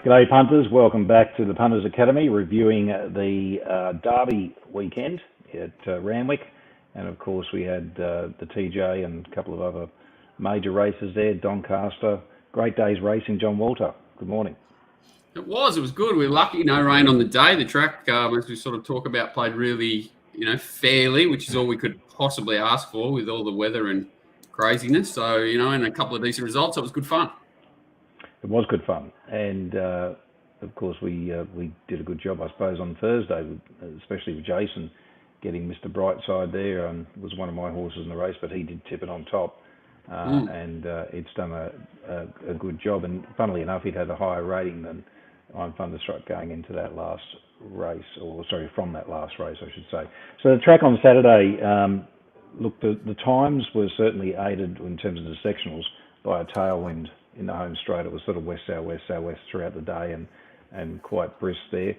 G'day punters, welcome back to the Punters Academy, reviewing the Derby weekend at Randwick, and of course we had the TJ and a couple of other major races there, Doncaster. Great day's racing, John Walter. Good morning. It was good. We were lucky, no rain on the day. The track, as we sort of talk about, played really, fairly, which is all we could possibly ask for with all the weather and craziness. So, and a couple of decent results. It was good fun. It was good fun, and of course we did a good job, I suppose, on Thursday, especially with Jason getting Mr. Brightside there. Was one of my horses in the race, but he did tip it on top, and it's done a good job. And funnily enough, it had a higher rating than I'm Thunderstruck going into that last race, from that last race, I should say. So the track on Saturday, look, the times were certainly aided in terms of the sectionals by a tailwind in the home straight. It was sort of west-southwest throughout the day and quite brisk there.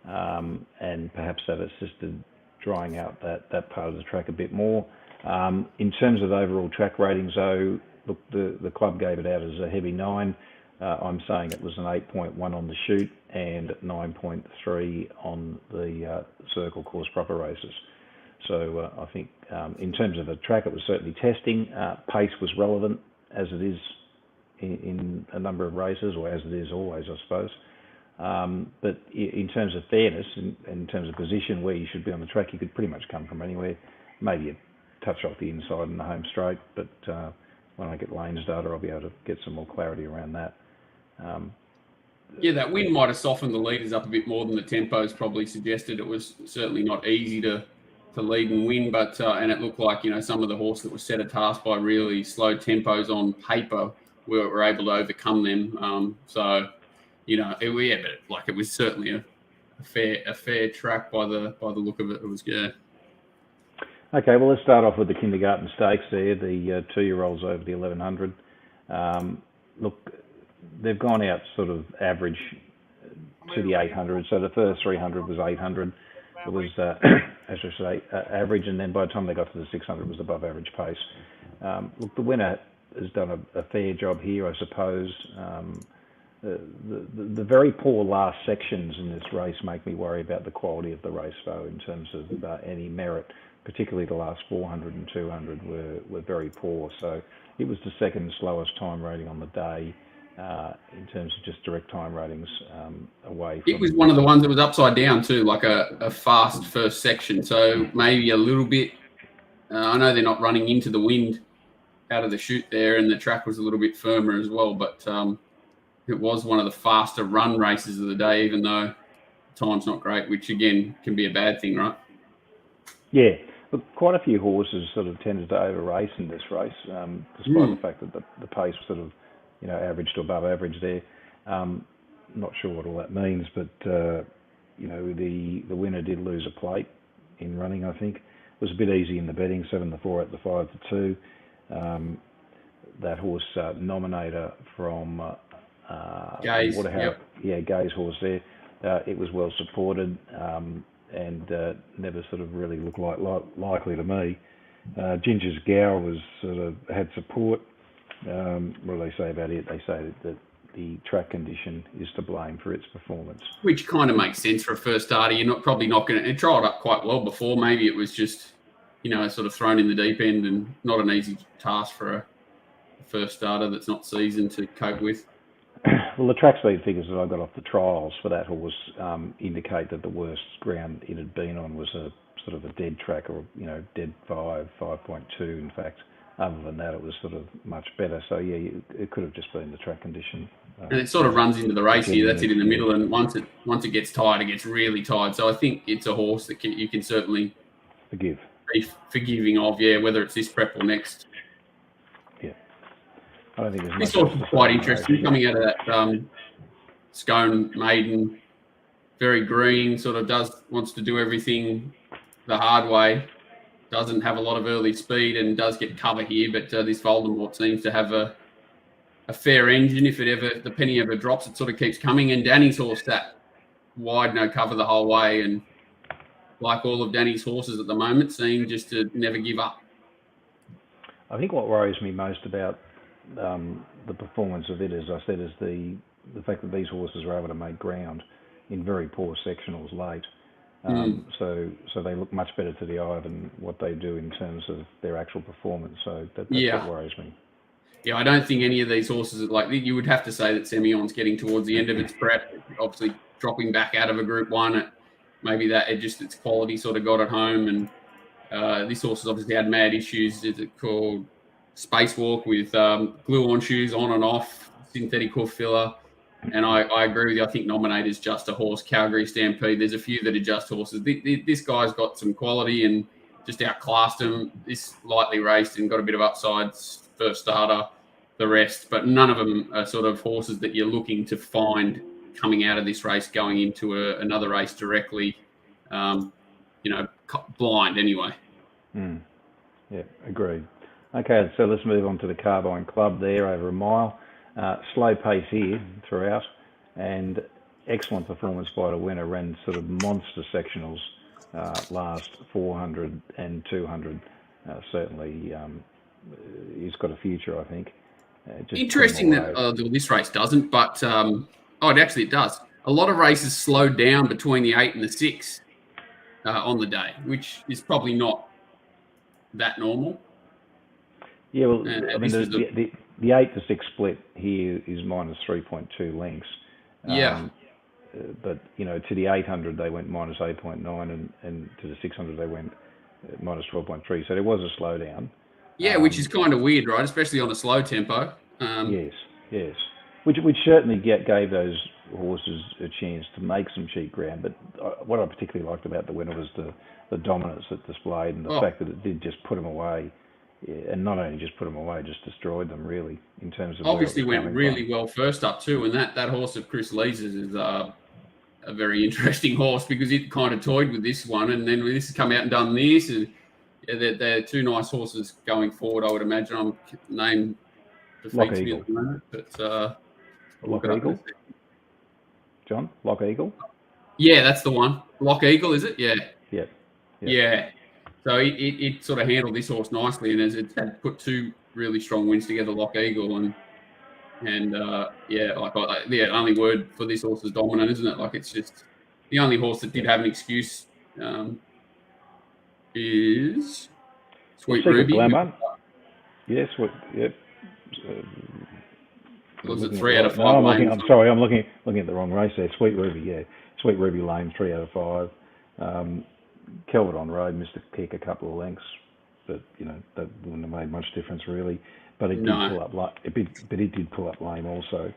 And perhaps that assisted drying out that part of the track a bit more. In terms of overall track ratings, though, look, the club gave it out as a heavy 9. I'm saying it was an 8.1 on the shoot and 9.3 on the circle course proper races. So I think in terms of the track, it was certainly testing. Pace was relevant, as it is in a number of races, or as it is always, I suppose. But in terms of fairness, in terms of position where you should be on the track, you could pretty much come from anywhere. Maybe a touch off the inside in the home straight, but when I get lanes data, I'll be able to get some more clarity around that. That wind might have softened the leaders up a bit more than the tempos probably suggested. It was certainly not easy to lead and win, but and it looked like some of the horses that were set a task by really slow tempos on paper were able to overcome them. It was certainly a fair track by the look of it. It was good. Okay, well, let's start off with the kindergarten stakes there, the 2-year-olds over the 1100. Look, they've gone out sort of average to the 800. So the first 300 was 800. It was, as I say, average, and then by the time they got to the 600, it was above average pace. Look, the winner has done a fair job here, I suppose. The very poor last sections in this race make me worry about the quality of the race, though, in terms of any merit. Particularly the last 400 and 200 were very poor. So it was the second slowest time rating on the day in terms of just direct time ratings away from... It was one of the ones that was upside down too, like a fast first section. So maybe a little bit... I know they're not running into the wind out of the chute there, and the track was a little bit firmer as well, but it was one of the faster run races of the day, even though time's not great, which again can be a bad thing, right? Yeah. Look, quite a few horses sort of tended to over-race in this race, despite the fact that the pace was sort of, average to above average there. Not sure what all that means, but, the winner did lose a plate in running, I think. It was a bit easy in the betting, 7-4 at the 5-2. That horse, Nominator from Gaze, Waterhouse, Gaze horse there. It was well supported. And never sort of really looked likely to me. Ginger's Gower was sort of had support. What do they say about it? They say that the track condition is to blame for its performance. Which kind of makes sense for a first starter. You're probably not going to... It trialled up quite well before. Maybe it was just, sort of thrown in the deep end and not an easy task for a first starter that's not seasoned to cope with. Well, the track speed figures that I got off the trials for that horse indicate that the worst ground it had been on was a sort of a dead track, or dead 5.2 in fact. Other than that, it was sort of much better. So yeah, it could have just been the track condition. And it sort of runs into the race here. That's it in the middle, and once it gets tired, it gets really tired. So I think it's a horse that you can certainly be forgiving of. Yeah, whether it's this prep or next. I don't think there's this horse is quite interesting coming out of that Scone Maiden, very green, sort of wants to do everything the hard way, doesn't have a lot of early speed and does get cover here, but this Voldemort seems to have a fair engine. If the penny ever drops, it sort of keeps coming. And Danny's horse sat wide, no cover the whole way, and like all of Danny's horses at the moment, seem just to never give up. I think what worries me most about the performance of it, as I said, is the the fact that these horses are able to make ground in very poor sectionals late. So they look much better to the eye than what they do in terms of their actual performance. So that's what worries me. Yeah, I don't think any of these horses are like, you would have to say that Semillon's getting towards the end of its prep, obviously dropping back out of a Group 1. Maybe that its quality sort of got at home. And this horse has obviously had mad issues. Is it called Spacewalk with glue-on shoes on and off, synthetic hoof filler. And I agree with you. I think Nominator's just a horse. Calgary Stampede, there's a few that are just horses. This guy's got some quality and just outclassed him. This lightly raced and got a bit of upside, first starter, the rest. But none of them are sort of horses that you're looking to find coming out of this race, going into another race directly, blind anyway. Yeah, agreed. Okay, so let's move on to the Carbine Club there over a mile. Slow pace here throughout, and excellent performance by the winner. Ran sort of monster sectionals last 400 and 200. Certainly, he's got a future, I think. Interesting that this race doesn't, but it does. A lot of races slow down between the 8 and the 6 on the day, which is probably not that normal. Yeah, well, I mean, the 8 to 6 split here is minus 3.2 lengths. But, to the 800, they went minus 8.9, and to the 600, they went minus 12.3. So there was a slowdown. Yeah, which is kind of weird, right? Especially on a slow tempo. Yes. Which certainly gave those horses a chance to make some cheap ground. But what I particularly liked about the winner was the dominance it displayed, and the fact that it did just put them away. And not only just put them away, just destroyed them, really, in terms of... Obviously went really well first up, too. And that horse of Chris Lees's is a very interesting horse, because it kind of toyed with this one. And then when this has come out and done this, and they're two nice horses going forward, I would imagine. I'm named defeats me at the moment. But, Lock Eagle? John? Lock Eagle? Yeah, that's the one. Lock Eagle, is it? Yeah. Yeah. So it sort of handled this horse nicely, and as it had put two really strong wins together, Lock Eagle, and the only word for this horse is dominant, isn't it? Like, it's just the only horse that did have an excuse is Sweet Ruby. Glamour. Yes, was it 3 out of 5? No, I'm sorry, I'm looking at the wrong race there. Sweet Ruby, yeah. Sweet Ruby Lane, 3 out of 5. Kelvedon Road missed a kick a couple of lengths, but that wouldn't have made much difference really. But it did pull up. It did pull up lame also,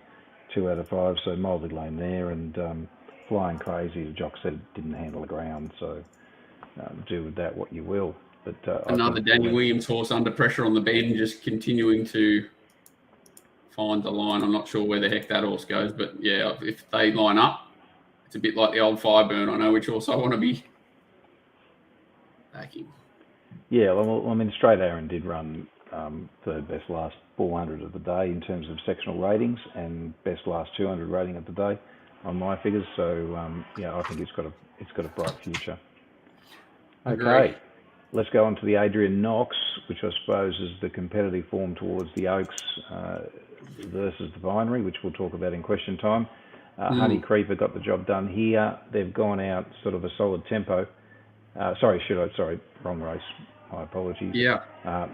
2 out of 5. So moulded lame there, and Flying Crazy. The jock said it didn't handle the ground, so do with that what you will. But another Danny Williams horse under pressure on the bend, just continuing to find the line. I'm not sure where the heck that horse goes, but yeah, if they line up, it's a bit like the old Fireburn. I know which horse I want to be backing. Yeah, well, I mean, Straight Aaron did run third best last 400 of the day in terms of sectional ratings, and best last 200 rating of the day on my figures. So I think it's got a bright future. Okay, let's go on to the Adrian Knox, which I suppose is the competitive form towards the Oaks versus the Binary, which we'll talk about in question time. Honey Creeper got the job done here. They've gone out sort of a solid tempo. Wrong race. My apologies. Yeah.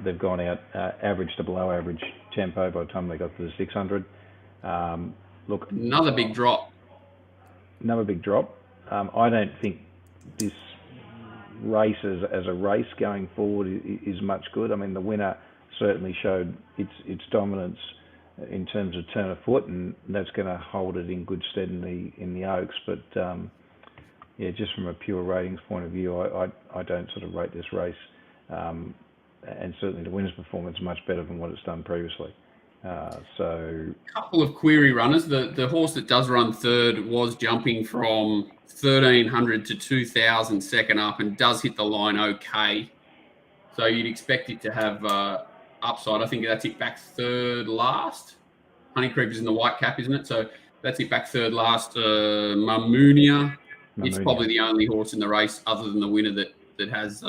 They've gone out average to below average tempo by the time they got to the 600. Look, another big drop. I don't think this race as a race going forward is much good. I mean, the winner certainly showed its dominance in terms of turn of foot, and that's going to hold it in good stead in the Oaks. But just from a pure ratings point of view, I don't sort of rate this race, and certainly the winner's performance is much better than what it's done previously. So a couple of query runners. The horse that does run third was jumping from 1,300 to 2,000 second up, and does hit the line okay. So you'd expect it to have upside. I think that's it back third last. Honey Creeper's in the white cap, isn't it? So that's it back third last. Mamunia. It's probably the only horse in the race other than the winner that has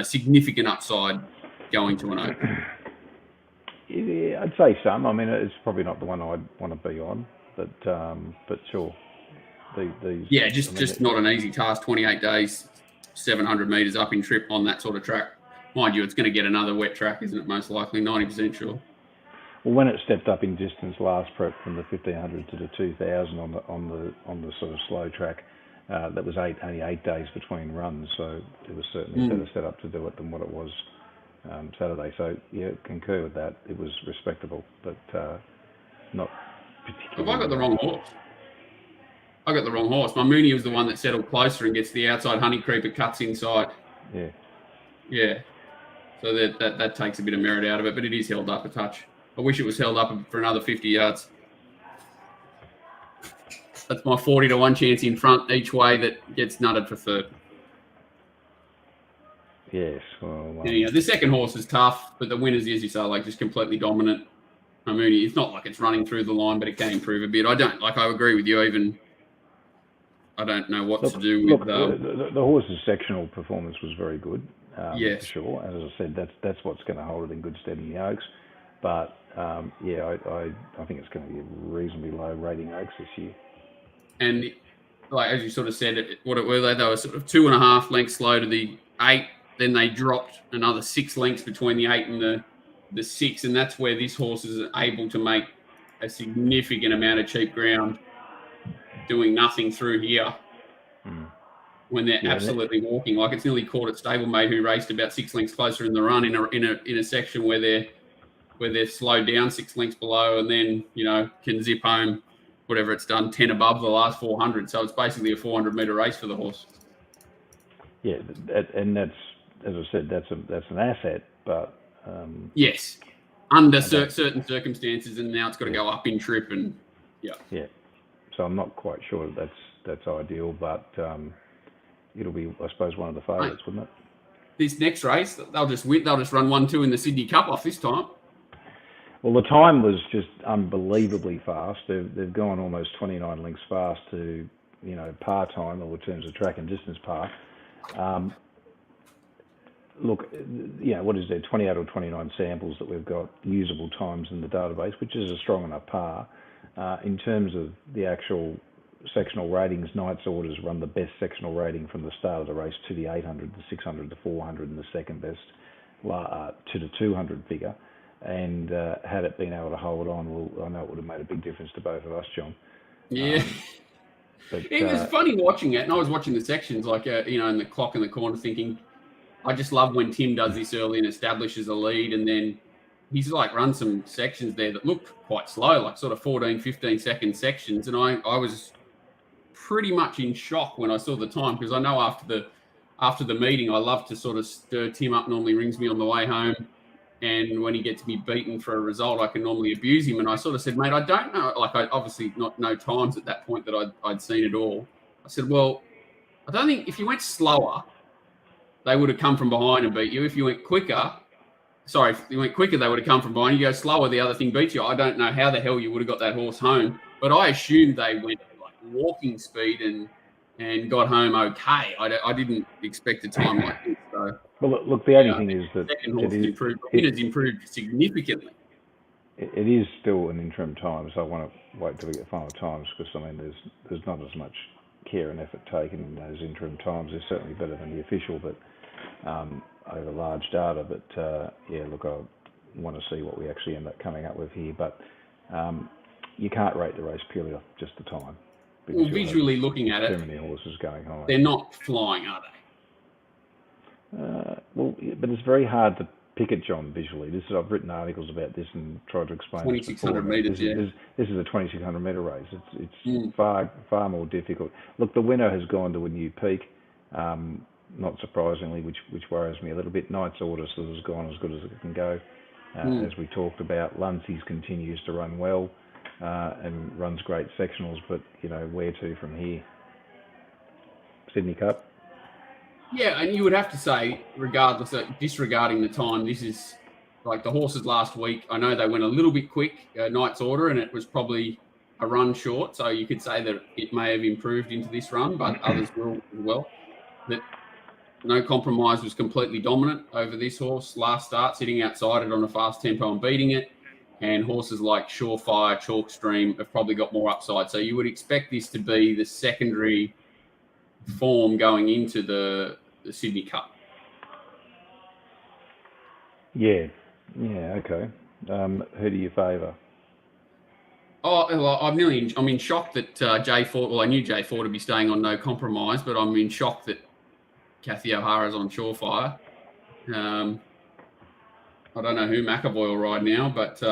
significant upside going to an Oak. Yeah, I'd say some. I mean, it's probably not the one I'd want to be on, but sure. These. Yeah, I mean, just not an easy task. 28 days, 700 metres up in trip on that sort of track. Mind you, it's going to get another wet track, isn't it? Most likely, 90% sure. Well, when it stepped up in distance last prep from the 1500 to the 2000 on the sort of slow track, that was only 8 days between runs, so it was certainly better set up to do it than what it was Saturday. So yeah, concur with that. It was respectable, but not particularly. Have I got the wrong horse? I got the wrong horse. My Mooney was the one that settled closer and gets the outside honey creeper, cuts inside. Yeah. Yeah. So that takes a bit of merit out of it, but it is held up a touch. I wish it was held up for another 50 yards. That's my 40-1 chance in front each way that gets nutted for third. Yes. Well, anyhow, the second horse is tough, but the winners, as you say, like just completely dominant. I mean, it's not like it's running through the line, but it can improve a bit. I agree with you. Even I don't know what to do with the horse's sectional performance was very good. Yes, for sure. As I said, that's what's going to hold it in good stead in the Oaks. But I think it's going to be a reasonably low rating Oaks this year. And like as you sort of said, what it were they were sort of 2.5 lengths slow to the 8. Then they dropped another 6 lengths between the 8 and the 6, and that's where this horse is able to make a significant amount of cheap ground, doing nothing through here. When they're absolutely walking, like it's nearly caught at stablemate who raced about 6 lengths closer in the run in a section where they're slowed down 6 lengths below, and then can zip home whatever it's done 10 above the last 400. So it's basically a 400-meter race for the horse. Yeah, and that's, as I said, that's an asset, but yes, under certain circumstances, and now it's got to go up in trip and yeah. So I'm not quite sure that's ideal, but it'll be, I suppose, one of the favourites, wouldn't it? This next race, they'll just run 1-2 in the Sydney Cup off this time. Well, the time was just unbelievably fast. They've gone almost 29 lengths fast to par time, or in terms of track and distance par. Look, what is there, 28 or 29 samples that we've got usable times in the database, which is a strong enough par. In terms of the actual sectional ratings, Knight's Orders run the best sectional rating from the start of the race to the 800, the 600, the 400, and the second best to the 200 figure. And had it been able to hold on, well, I know it would have made a big difference to both of us, John. Yeah. But it was funny watching it, and I was watching the sections, like, in the clock in the corner, thinking, I just love when Tim does this early and establishes a lead, and then he's like run some sections there that looked quite slow, like sort of 14, 15-second sections, and I was pretty much in shock when I saw the time, because I know after the meeting, I love to sort of stir Tim up, normally rings me on the way home, and when he gets me beaten for a result, I can normally abuse him, and I sort of said, mate, I don't know, like I obviously not know times at that point that I'd seen it all. I said, well, I don't think if you went slower, they would have come from behind and beat you. If you went quicker, they would have come from behind. You go slower, the other thing beats you. I don't know how the hell you would have got that horse home, but I assumed they went like walking speed and got home okay. I didn't expect a time like this. So, well, look, the only thing is that second horse has improved significantly. It is still an interim time, so I want to wait till we get final times, because I mean, there's not as much care and effort taken in those interim times. They're certainly better than the official, but over large data. But look, I want to see what we actually end up coming up with here. But you can't rate the race purely off just the time. Well, visually looking at it, too many horses going high. They're not flying, are they? But it's very hard to pick it, John, visually. I've written articles about this and tried to explain 2,600 metres, This is a 2,600 metre race. It's far more difficult. Look, the winner has gone to a new peak, not surprisingly, which worries me a little bit. Knight's Orders has gone as good as it can go. As we talked about, Luncey's continues to run well and runs great sectionals, but, where to from here? Sydney Cup? Yeah, and you would have to say, disregarding the time, this is like the horses last week. I know they went a little bit quick, Knight's Order, and it was probably a run short. So you could say that it may have improved into this run, but others will as well. That No Compromise was completely dominant over this horse last start, sitting outside it on a fast tempo and beating it. and horses like Surefire, Chalkstream have probably got more upside. So you would expect this to be the secondary form going into the Sydney Cup. Yeah, okay. Who do you favour? Oh, well, I'm in shock that Jay Ford. Well, I knew Jay Ford would be staying on No Compromise, but I'm in shock that Kathy O'Hara's on Surefire. I don't know who McAvoy will ride now, but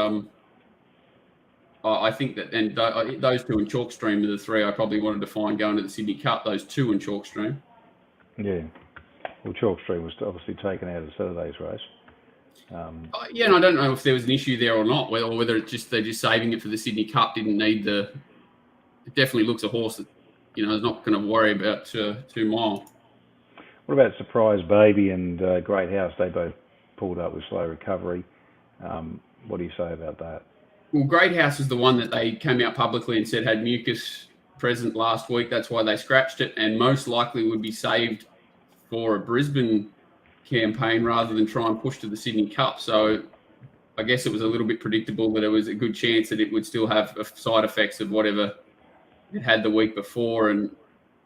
I think that, and those two in Chalkstream are the three I probably wanted to find going to the Sydney Cup. Those two in Chalkstream. Yeah. Well, Chalkstream was obviously taken out of Saturday's race. Yeah, and I don't know if there was an issue there or not, or whether it's just they're just saving it for the Sydney Cup. Didn't need the. It definitely looks a horse that is not going to worry about 2 Mile. What about Surprise Baby and Great House? They both pulled up with slow recovery. What do you say about that? Well, Great House is the one that they came out publicly and said had mucus present last week. That's why they scratched it, and most likely would be saved for a Brisbane campaign rather than try and push to the Sydney Cup. So I guess it was a little bit predictable that it was a good chance that it would still have side effects of whatever it had the week before, and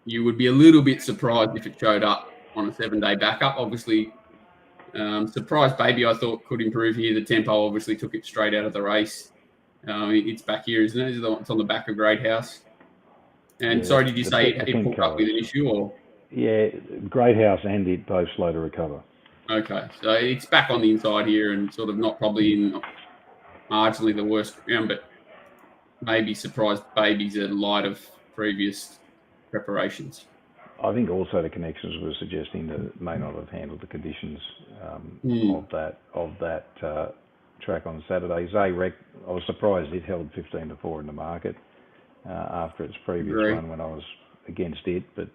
you would be a little bit surprised if it showed up on a 7-day backup. Obviously, Surprise Baby I thought could improve here. The tempo obviously took it straight out of the race. It's back here, isn't it? It's on the back of Great House. And yeah, sorry, did you say it pulled up with an issue? Or yeah, Great House and it both slow to recover. Okay, so it's back on the inside here and sort of not probably in marginally the worst round, but maybe Surprise Babies in light of previous preparations. I think also the connections were suggesting that it may not have handled the conditions of that track on Saturday. Zayrek, I was surprised it held 15-4 in the market after its previous run when I was against it, but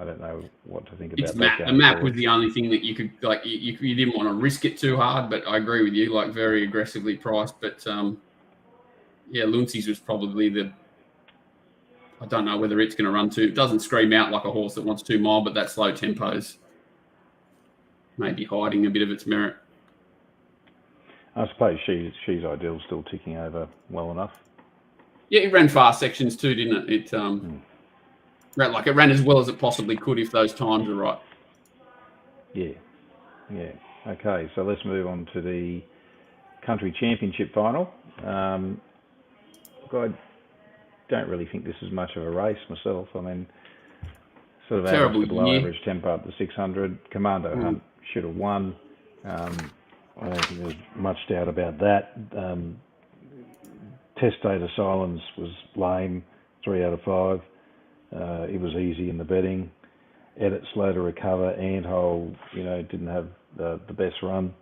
I don't know what to think about that. The map was the only thing that you could you didn't want to risk it too hard, but I agree with you, very aggressively priced. But Luncey's was probably I don't know whether it's going to run it doesn't scream out like a horse that wants 2 Mile, but that slow tempo's maybe hiding a bit of its merit. I suppose she's ideal, still ticking over well enough. Yeah, it ran fast sections too, didn't it? It ran as well as it possibly could if those times are right. Yeah. Okay, so let's move on to the Country Championship final. I don't really think this is much of a race myself. I mean, sort of average below average tempo up to 600. Commando Hunt should have won. I don't think there's much doubt about that. Testator Silence was lame, 3 out of 5. It was easy in the betting. Edit slow to recover. Anthole, didn't have the best run.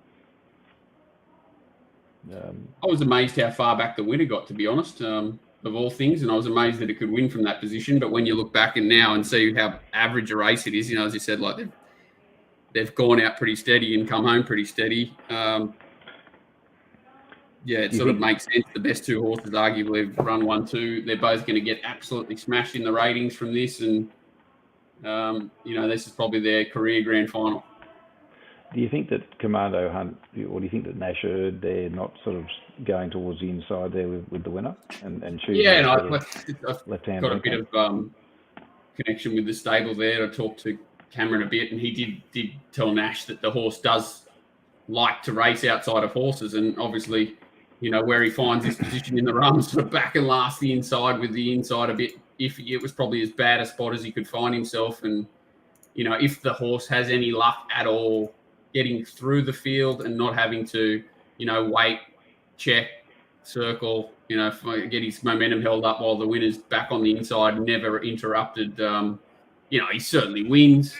I was amazed how far back the winner got, to be honest, of all things, and I was amazed that it could win from that position. But when you look back and now and see how average a race it is, as you said, they've gone out pretty steady and come home pretty steady. It sort of makes sense. The best 2 horses arguably have run 1-2. They're both going to get absolutely smashed in the ratings from this, and this is probably their career grand final. Do you think that Commando Hunt, or do you think that Nasherd, they're not sort of going towards the inside there with the winner and choosing? Yeah, and I've left-hand got a bit of connection with the stable there. I talked to Cameron a bit, and he did tell Nash that the horse does like to race outside of horses, and obviously, where he finds his position in the run, sort of back and last the inside with the inside a bit. If it was probably as bad a spot as he could find himself, and if the horse has any luck at all getting through the field and not having to, wait, check, circle, get his momentum held up while the winner's back on the inside, never interrupted. He certainly wins.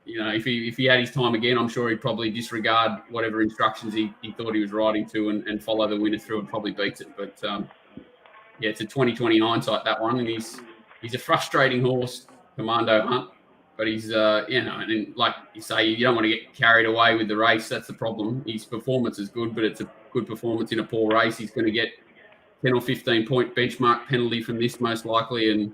If he had his time again, I'm sure he'd probably disregard whatever instructions he thought he was riding to and follow the winner through and probably beats it. But it's a 20/20 hindsight, that one, and he's a frustrating horse, Commando Hunt. But he's, and like you say, you don't want to get carried away with the race. That's the problem. His performance is good, but it's a good performance in a poor race. He's going to get 10 or 15 point benchmark penalty from this most likely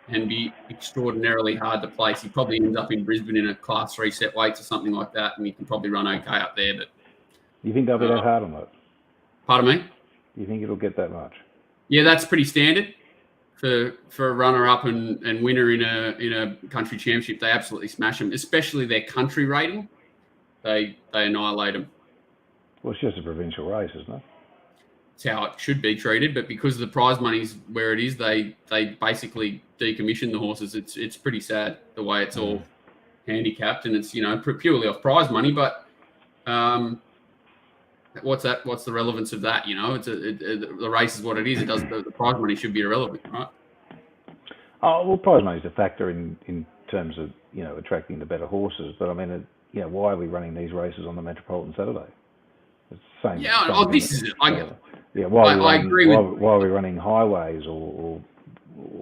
and be extraordinarily hard to place. He probably ends up in Brisbane in a class 3 set weights or something like that, and he can probably run okay up there. But you think they'll be that hard on that? Pardon me? Do you think it'll get that much? Yeah, that's pretty standard for a runner-up and winner in a country championship. They absolutely smash them, especially their country rating. They annihilate them. Well, it's just a provincial race, isn't it? It's how it should be treated, but because the prize money's where it is, they basically decommission the horses. It's pretty sad the way it's all handicapped, and it's purely off prize money. But what's that? What's the relevance of that? The race is what it is. It does the prize money should be irrelevant, right? Oh well, prize money is a factor in terms of attracting the better horses. But I mean, why are we running these races on the Metropolitan Saturday? It's the same. Yeah. Oh, this is it. I agree why are we running highways or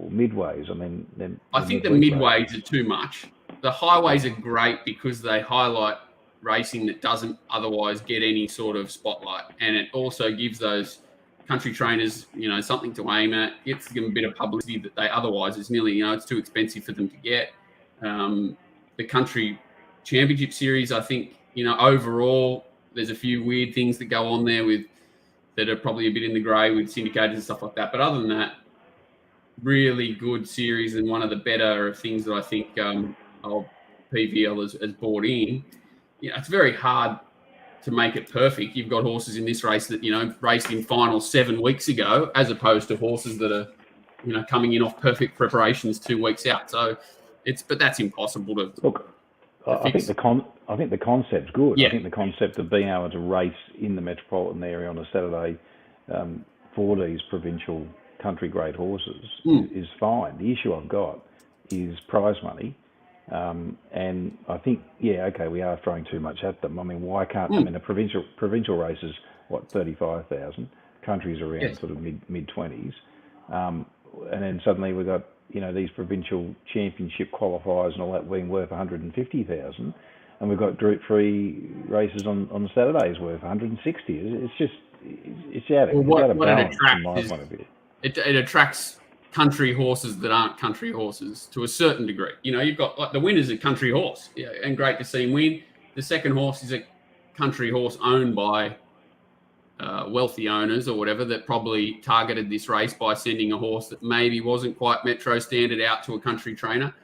midways? I mean, I think the midways are too much. The highways are great because they highlight racing that doesn't otherwise get any sort of spotlight, and it also gives those country trainers, something to aim at. Gets them a bit of publicity that they otherwise is nearly, it's too expensive for them to get. The country championship series, I think, overall, there's a few weird things that go on there that are probably a bit in the grey with syndicators and stuff like that. But other than that, really good series, and one of the better things that I think PVL has brought in. It's very hard to make it perfect. You've got horses in this race that raced in finals 7 weeks ago, as opposed to horses that are coming in off perfect preparations 2 weeks out. So but that's impossible to look. I think the concept's good. Yeah. I think the concept of being able to race in the metropolitan area on a Saturday for these provincial country grade horses is fine. The issue I've got is prize money, and I think we are throwing too much at them. I mean, why can't I mean a provincial race is what 35,000, countries around sort of mid 20s, and then suddenly we've got these provincial championship qualifiers and all that being worth 150,000, and we've got Group 3 races on Saturdays worth 160. It's out of balance from my point of view. It attracts country horses that aren't country horses to a certain degree. You've got the winner's a country horse, and great to see him win. The second horse is a country horse owned by wealthy owners or whatever that probably targeted this race by sending a horse that maybe wasn't quite metro standard out to a country trainer.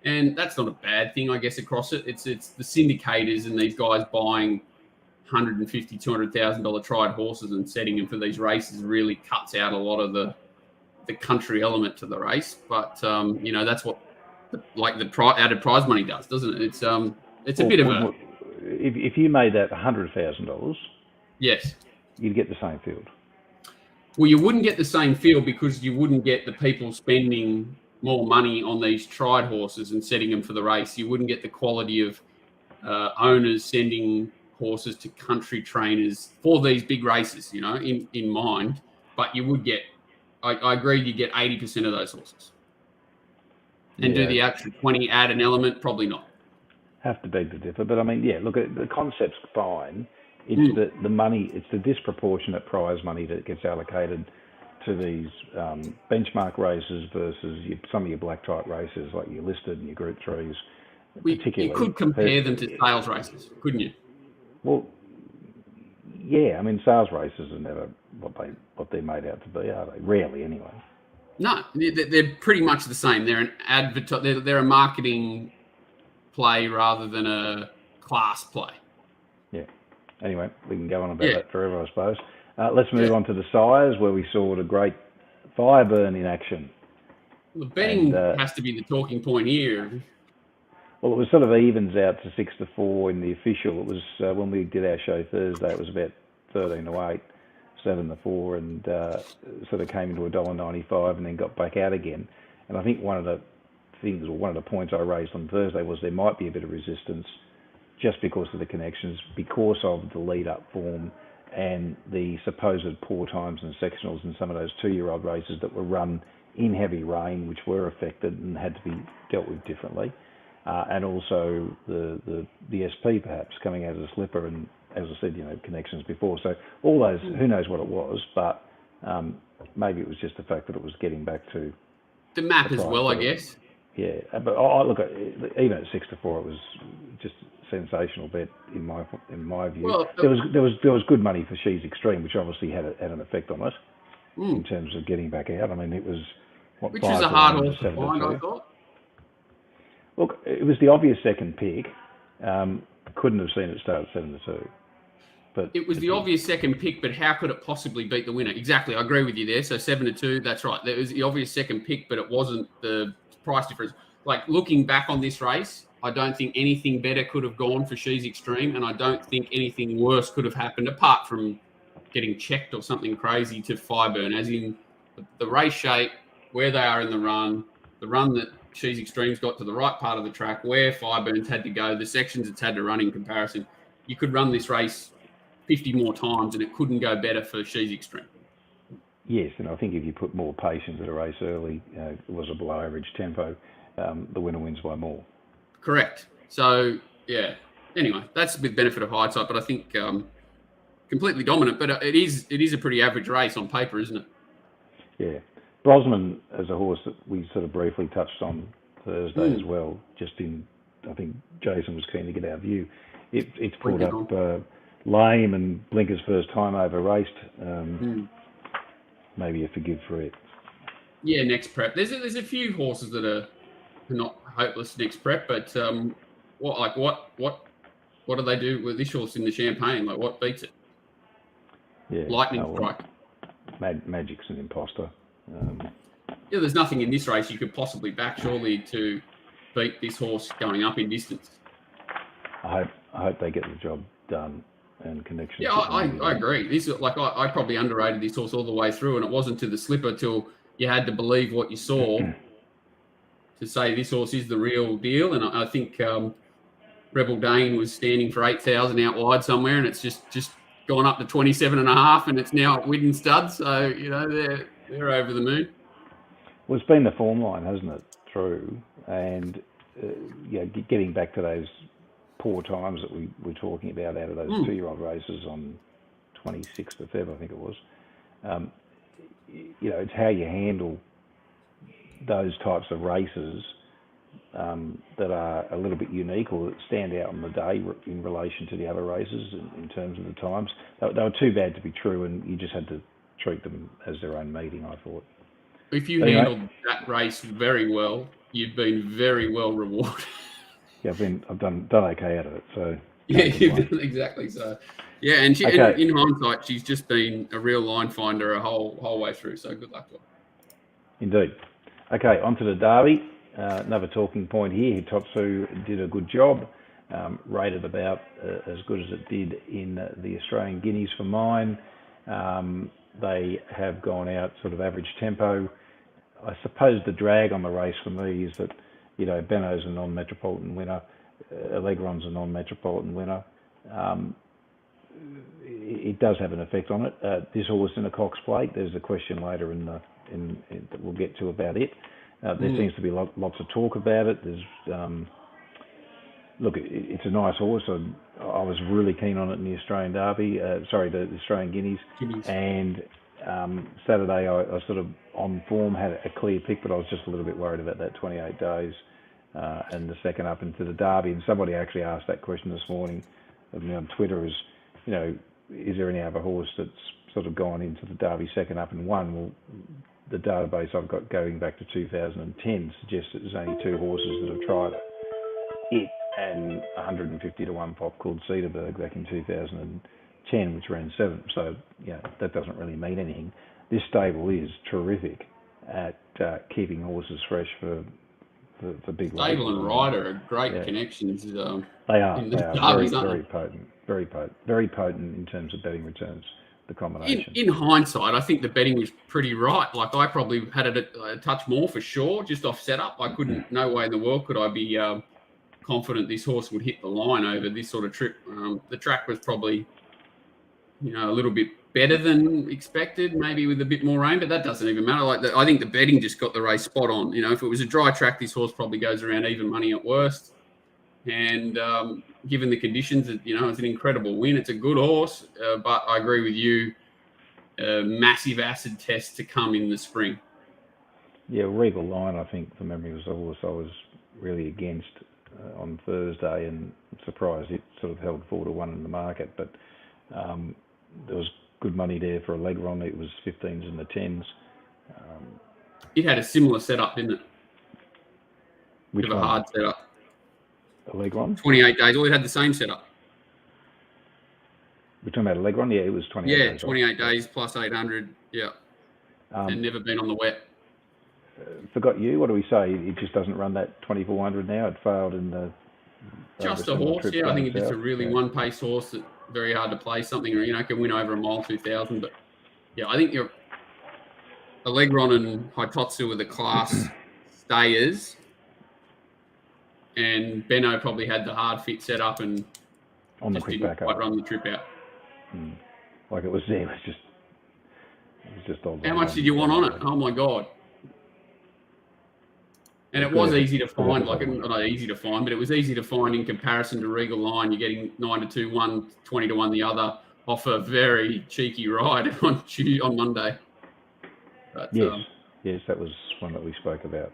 And that's not a bad thing, I guess, across it. It's the syndicators and these guys buying $150,000, $200,000 tried horses and setting them for these races really cuts out a lot of the country element to the race. But, that's what the added prize money does, doesn't it? It's a bit of a... If you made that $100,000... Yes. You'd get the same field. Well, you wouldn't get the same field because you wouldn't get the people spending more money on these tried horses and setting them for the race. You wouldn't get the quality of owners sending horses to country trainers for these big races, in mind. But you would get, I agree, you get 80% of those horses. And do the actual 20 add an element? Probably not. Have to beg to differ. But I mean, look, the concept's fine. It's the money, it's the disproportionate prize money that gets allocated to these benchmark races versus some of your black type races like your listed and your Group 3s. Particularly. You could compare them to sales races, couldn't you? Well, yeah. I mean, sales races are never what they're made out to be, are they? Rarely, anyway. No, they're pretty much the same. They're they're a marketing play rather than a class play. Yeah. Anyway, we can go on about that forever, I suppose. Let's move on to the sires, where we saw the great Fireburn in action. The betting has to be the talking point here. Well, it was sort of evens out to 6-4 in the official. It was when we did our show Thursday, it was about 13-8, 7-4, and sort of came into $1.95 and then got back out again. And I think one of the points I raised on Thursday was there might be a bit of resistance just because of the connections, because of the lead-up form and the supposed poor times and sectionals in some of those 2-year-old races that were run in heavy rain, which were affected and had to be dealt with differently. And also the SP perhaps coming out as a slipper, and as I said, connections before. So all those, who knows what it was, but maybe it was just the fact that it was getting back to the map as well, I guess. Yeah, but I look at even at 6-4, it was just a sensational bet in my view. Well, There was good money for She's Extreme, which obviously had an effect on it in terms of getting back out. I mean, it was which is a hard horse to find, I thought. Look, it was the obvious second pick. Couldn't have seen it start at 7-2. But it was the obvious second pick, but how could it possibly beat the winner? Exactly, I agree with you there. So 7-2, that's right. There was the obvious second pick, but it wasn't the price difference. Like looking back on this race, I don't think anything better could have gone for She's Extreme, and I don't think anything worse could have happened apart from getting checked or something crazy to Fireburn, as in the race shape, where they are in the run that She's Extreme's got to the right part of the track, where Fireburn's had to go, the sections it's had to run in comparison. You could run this race 50 more times and it couldn't go better for She's Extreme. Yes, and I think if you put more pace into the race early, it was a below average tempo, the winner wins by more. Correct. So, yeah. Anyway, that's with benefit of hindsight, but I think completely dominant. But it is a pretty average race on paper, isn't it? Yeah. Brosman as a horse that we sort of briefly touched on Thursday as well, I think Jason was keen to get our view. It's pulled up lame and Blinker's first time over raced. Maybe a forgive for it. Yeah, next prep. There's a few horses that are not hopeless next prep, but what do they do with this horse in the Champagne? Like what beats it? Yeah, Lightning Strike. Magic's an imposter. There's nothing in this race you could possibly back surely to beat this horse going up in distance. I hope they get the job done. And connection. Yeah, I agree. I probably underrated this horse all the way through, and it wasn't to the slipper till you had to believe what you saw to say this horse is the real deal. And I think Rebel Dane was standing for 8,000 out wide somewhere, and it's just gone up to 27.5, and it's now at Widden Stud. So they're over the moon. Well, it's been the form line, hasn't it? Through and getting back to those poor times that we were talking about out of those 2-year-old races on 26th of Feb, I think it was. It's how you handle those types of races that are a little bit unique or that stand out on the day in relation to the other races in terms of the times. They were too bad to be true, and you just had to treat them as their own meeting, I thought. If you handled that race very well, you've been very well rewarded. Yeah, I've done okay out of it. So yeah, exactly. So yeah, and in hindsight, she's just been a real line finder a whole way through. So good luck to her. Indeed. Okay, on to the Derby. Another talking point here. Hitotsu did a good job. Rated about as good as it did in the Australian Guineas for mine. They have gone out sort of average tempo. I suppose the drag on the race for me is that Benno's a non-metropolitan winner. Allegron's a non-metropolitan winner. It does have an effect on it. This horse in a Cox Plate, there's a question later that we'll get to about it. There seems to be lots of talk about it. There's it's a nice horse. I was really keen on it in the Australian Derby. The Australian Guineas. And Saturday I was sort of on form, had a clear pick, but I was just a little bit worried about that 28 days and the second up into the Derby. And somebody actually asked that question this morning of me on Twitter: is there any other horse that's sort of gone into the Derby second up and won? Well, the database I've got going back to 2010 suggests that there's only 2 horses that have tried it and 150 to 1 pop called Cedarburg back in 2010, which ran 7th. So that doesn't really mean anything. This stable is terrific at keeping horses fresh for big races. Stable and rider are great connections. They are very potent in terms of betting returns. The combination. In hindsight, I think the betting was pretty right. Like I probably had it a touch more for sure, just off setup. I couldn't, no way in the world could I be confident this horse would hit the line over this sort of trip. The track was probably, a little bit better than expected, maybe with a bit more rain, but that doesn't even matter. I think the betting just got the race spot on. If it was a dry track, this horse probably goes around even money at worst. And given the conditions, it's an incredible win. It's a good horse, but I agree with you. Massive acid test to come in the spring. Yeah, Regal Line, I think, from memory, was a horse I was really against on Thursday, and I'm surprised it sort of held 4-1 in the market. But there was good money there for a leg run. It was 15s and the 10s. It had a similar setup, didn't it? Which Bit of a one? hard setup. A leg run? 28 days. Well, it had the same setup. We're talking about a leg run? Yeah, it was 28 days. Yeah, 28 days plus 800. Yeah. And never been on the wet. Forgot you. What do we say? It just doesn't run that 2400 now. It failed in the. Just a horse, yeah. I think it's just a really one-pace horse that very hard to play something, can win over a mile 2000. But yeah, I think you're Allegron and Hitotsu were the class stayers, and Benno probably had the hard fit set up and on the just quick didn't back quite up. run the trip out. Like it was there. It was just old. How much did you want on it? Oh my god! And it was easy to find, not easy to find, but it was easy to find in comparison to Regal Line. You're getting 9-2 one, 20-1 the other, off a very cheeky ride on Monday. But, yes, that was one that we spoke about.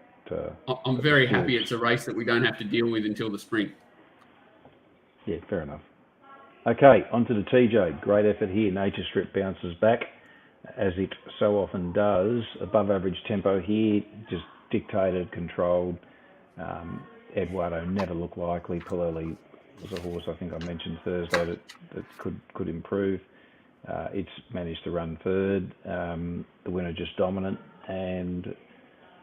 I'm very happy it's a race that we don't have to deal with until the spring. Yeah, fair enough. Okay, on to the TJ. Great effort here. Nature Strip bounces back, as it so often does. Above average tempo here, just dictated, controlled. Eduardo never looked likely. Paloli was a horse I think I mentioned Thursday that could improve. It's managed to run third. The winner just dominant. And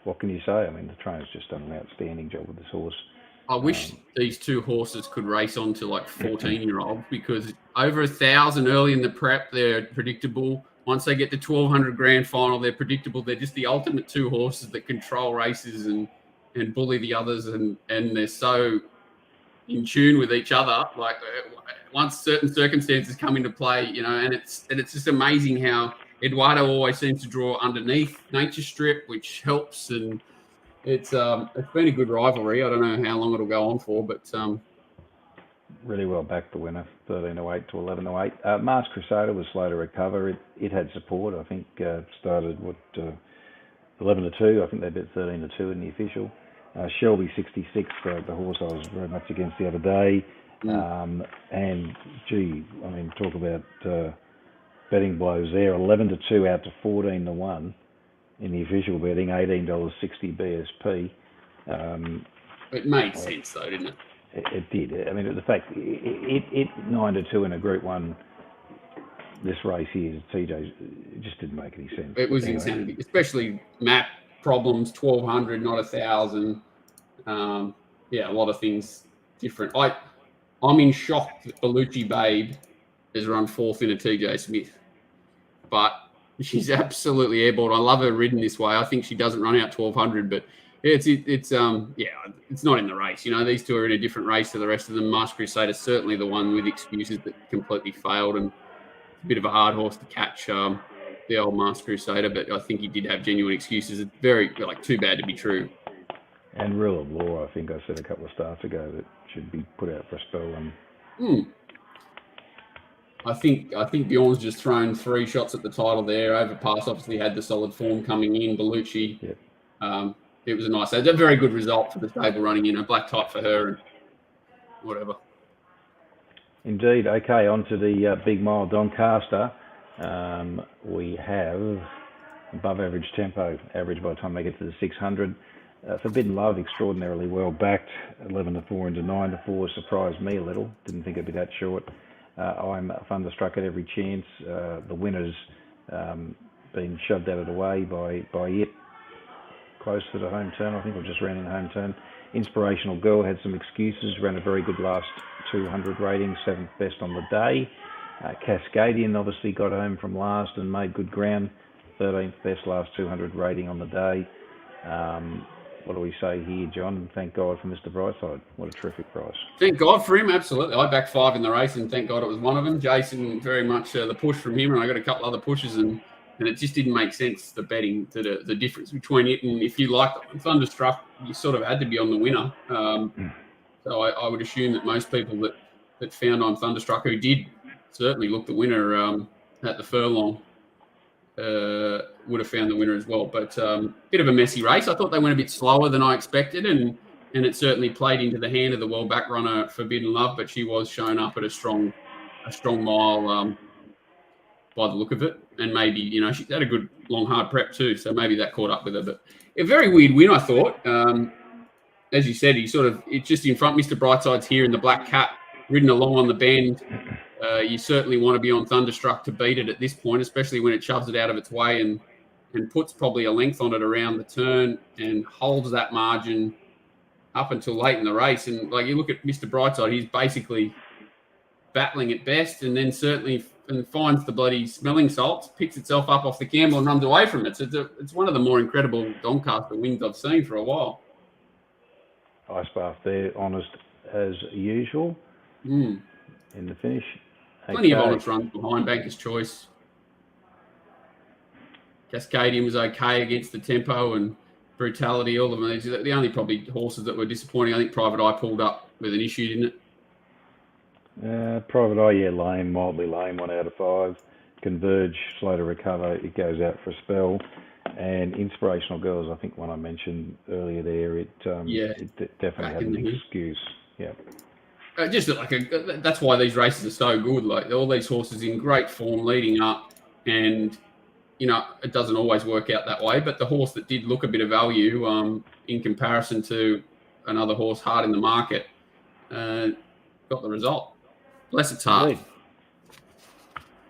what can you say? I mean, the trainer's just done an outstanding job with this horse. I wish these two horses could race on to like 14-year-olds, because over 1,000 early in the prep, they're predictable. Once they get to 1,200 grand final, they're predictable. They're just the ultimate two horses that control races and bully the others, and they're so in tune with each other. Like once certain circumstances come into play, and it's just amazing how Eduardo always seems to draw underneath Nature Strip, which helps, and it's been a good rivalry. I don't know how long it'll go on for, but really well backed, the winner, 13-8 to 11-8. Mars Crusader was slow to recover. It had support. I think started 11-2. I think they bet 13-2 in the official. Shelby 66, the horse I was very much against the other day. And gee, I mean, talk about betting blows there. 11-2 out to 14-1 in the official betting. $18.60 BSP. It made sense though, didn't it? It did. I mean, the fact it 9-2 in a Group 1, this race here, TJ, it just didn't make any sense. It was insanity, especially map problems, 1,200, not 1,000. Yeah, a lot of things different. I'm in shock that Bellucci Babe has run fourth in a TJ Smith, but she's absolutely airborne. I love her ridden this way. I think she doesn't run out 1,200, but it's not in the race. These two are in a different race to the rest of them. Mars Crusader is certainly the one with excuses that completely failed, and a bit of a hard horse to catch, the old Mars Crusader, but I think he did have genuine excuses. It's very, too bad to be true. And Rule of Law, I think I said a couple of starts ago, that should be put out for a spell. I think Bjorn's just thrown 3 shots at the title there. Overpass obviously had the solid form coming in. Bellucci, it was a very good result for the stable running in. A black type for her and whatever. Indeed. Okay, on to the Big Mile Doncaster. We have above average tempo, average by the time they get to the 600. Forbidden Love, extraordinarily well backed, 11-4 into 9-4, surprised me a little. Didn't think it'd be that short. I'm thunderstruck at every chance. The winner's been shoved out of the way by it. Close to the home turn, I think, or just ran in the home turn. Inspirational Girl had some excuses, ran a very good last 200 rating, 7th best on the day. Cascadian obviously got home from last and made good ground, 13th best last 200 rating on the day. What do we say here, John? Thank God for Mr. Brightside. What a terrific price. Thank God for him, absolutely. I backed 5 in the race, and thank God it was one of them. Jason, very much the push from him, and I got a couple other pushes, and it just didn't make sense, the betting, the difference between it. And if you liked Thunderstruck, you sort of had to be on the winner. So I would assume that most people that found on Thunderstruck, who did certainly look the winner at the furlong, would have found the winner as well. But bit of a messy race. I thought they went a bit slower than I expected, and it certainly played into the hand of the well back runner Forbidden Love. But she was shown up at a strong mile by the look of it, and maybe she had a good long hard prep too, so maybe that caught up with her. But a very weird win, I thought. As you said, it's just in front. Mr. Brightside's here in the Black Cat, ridden along on the bend. You certainly want to be on Thunderstruck to beat it at this point, especially when it shoves it out of its way and puts probably a length on it around the turn and holds that margin up until late in the race. And like you look at Mr. Brightside, he's basically battling at best, and then certainly finds the bloody smelling salts, picks itself up off the camel and runs away from it. So it's one of the more incredible Doncaster wins I've seen for a while. Ice Bath there, honest as usual in the finish. Plenty of honest runs behind Banker's Choice. Cascadian was okay against the tempo and brutality. All of them. These are the only probably horses that were disappointing. I think Private Eye pulled up with an issue, didn't it? Private Eye, yeah, lame, mildly lame, 1 out of 5. Converge, slow to recover, it goes out for a spell. And Inspirational Girls, I think one I mentioned earlier there, it definitely had an excuse. Yeah. That's why these races are so good. Like all these horses in great form leading up, and it doesn't always work out that way. But the horse that did look a bit of value in comparison to another horse hard in the market got the result. Bless its heart. Indeed.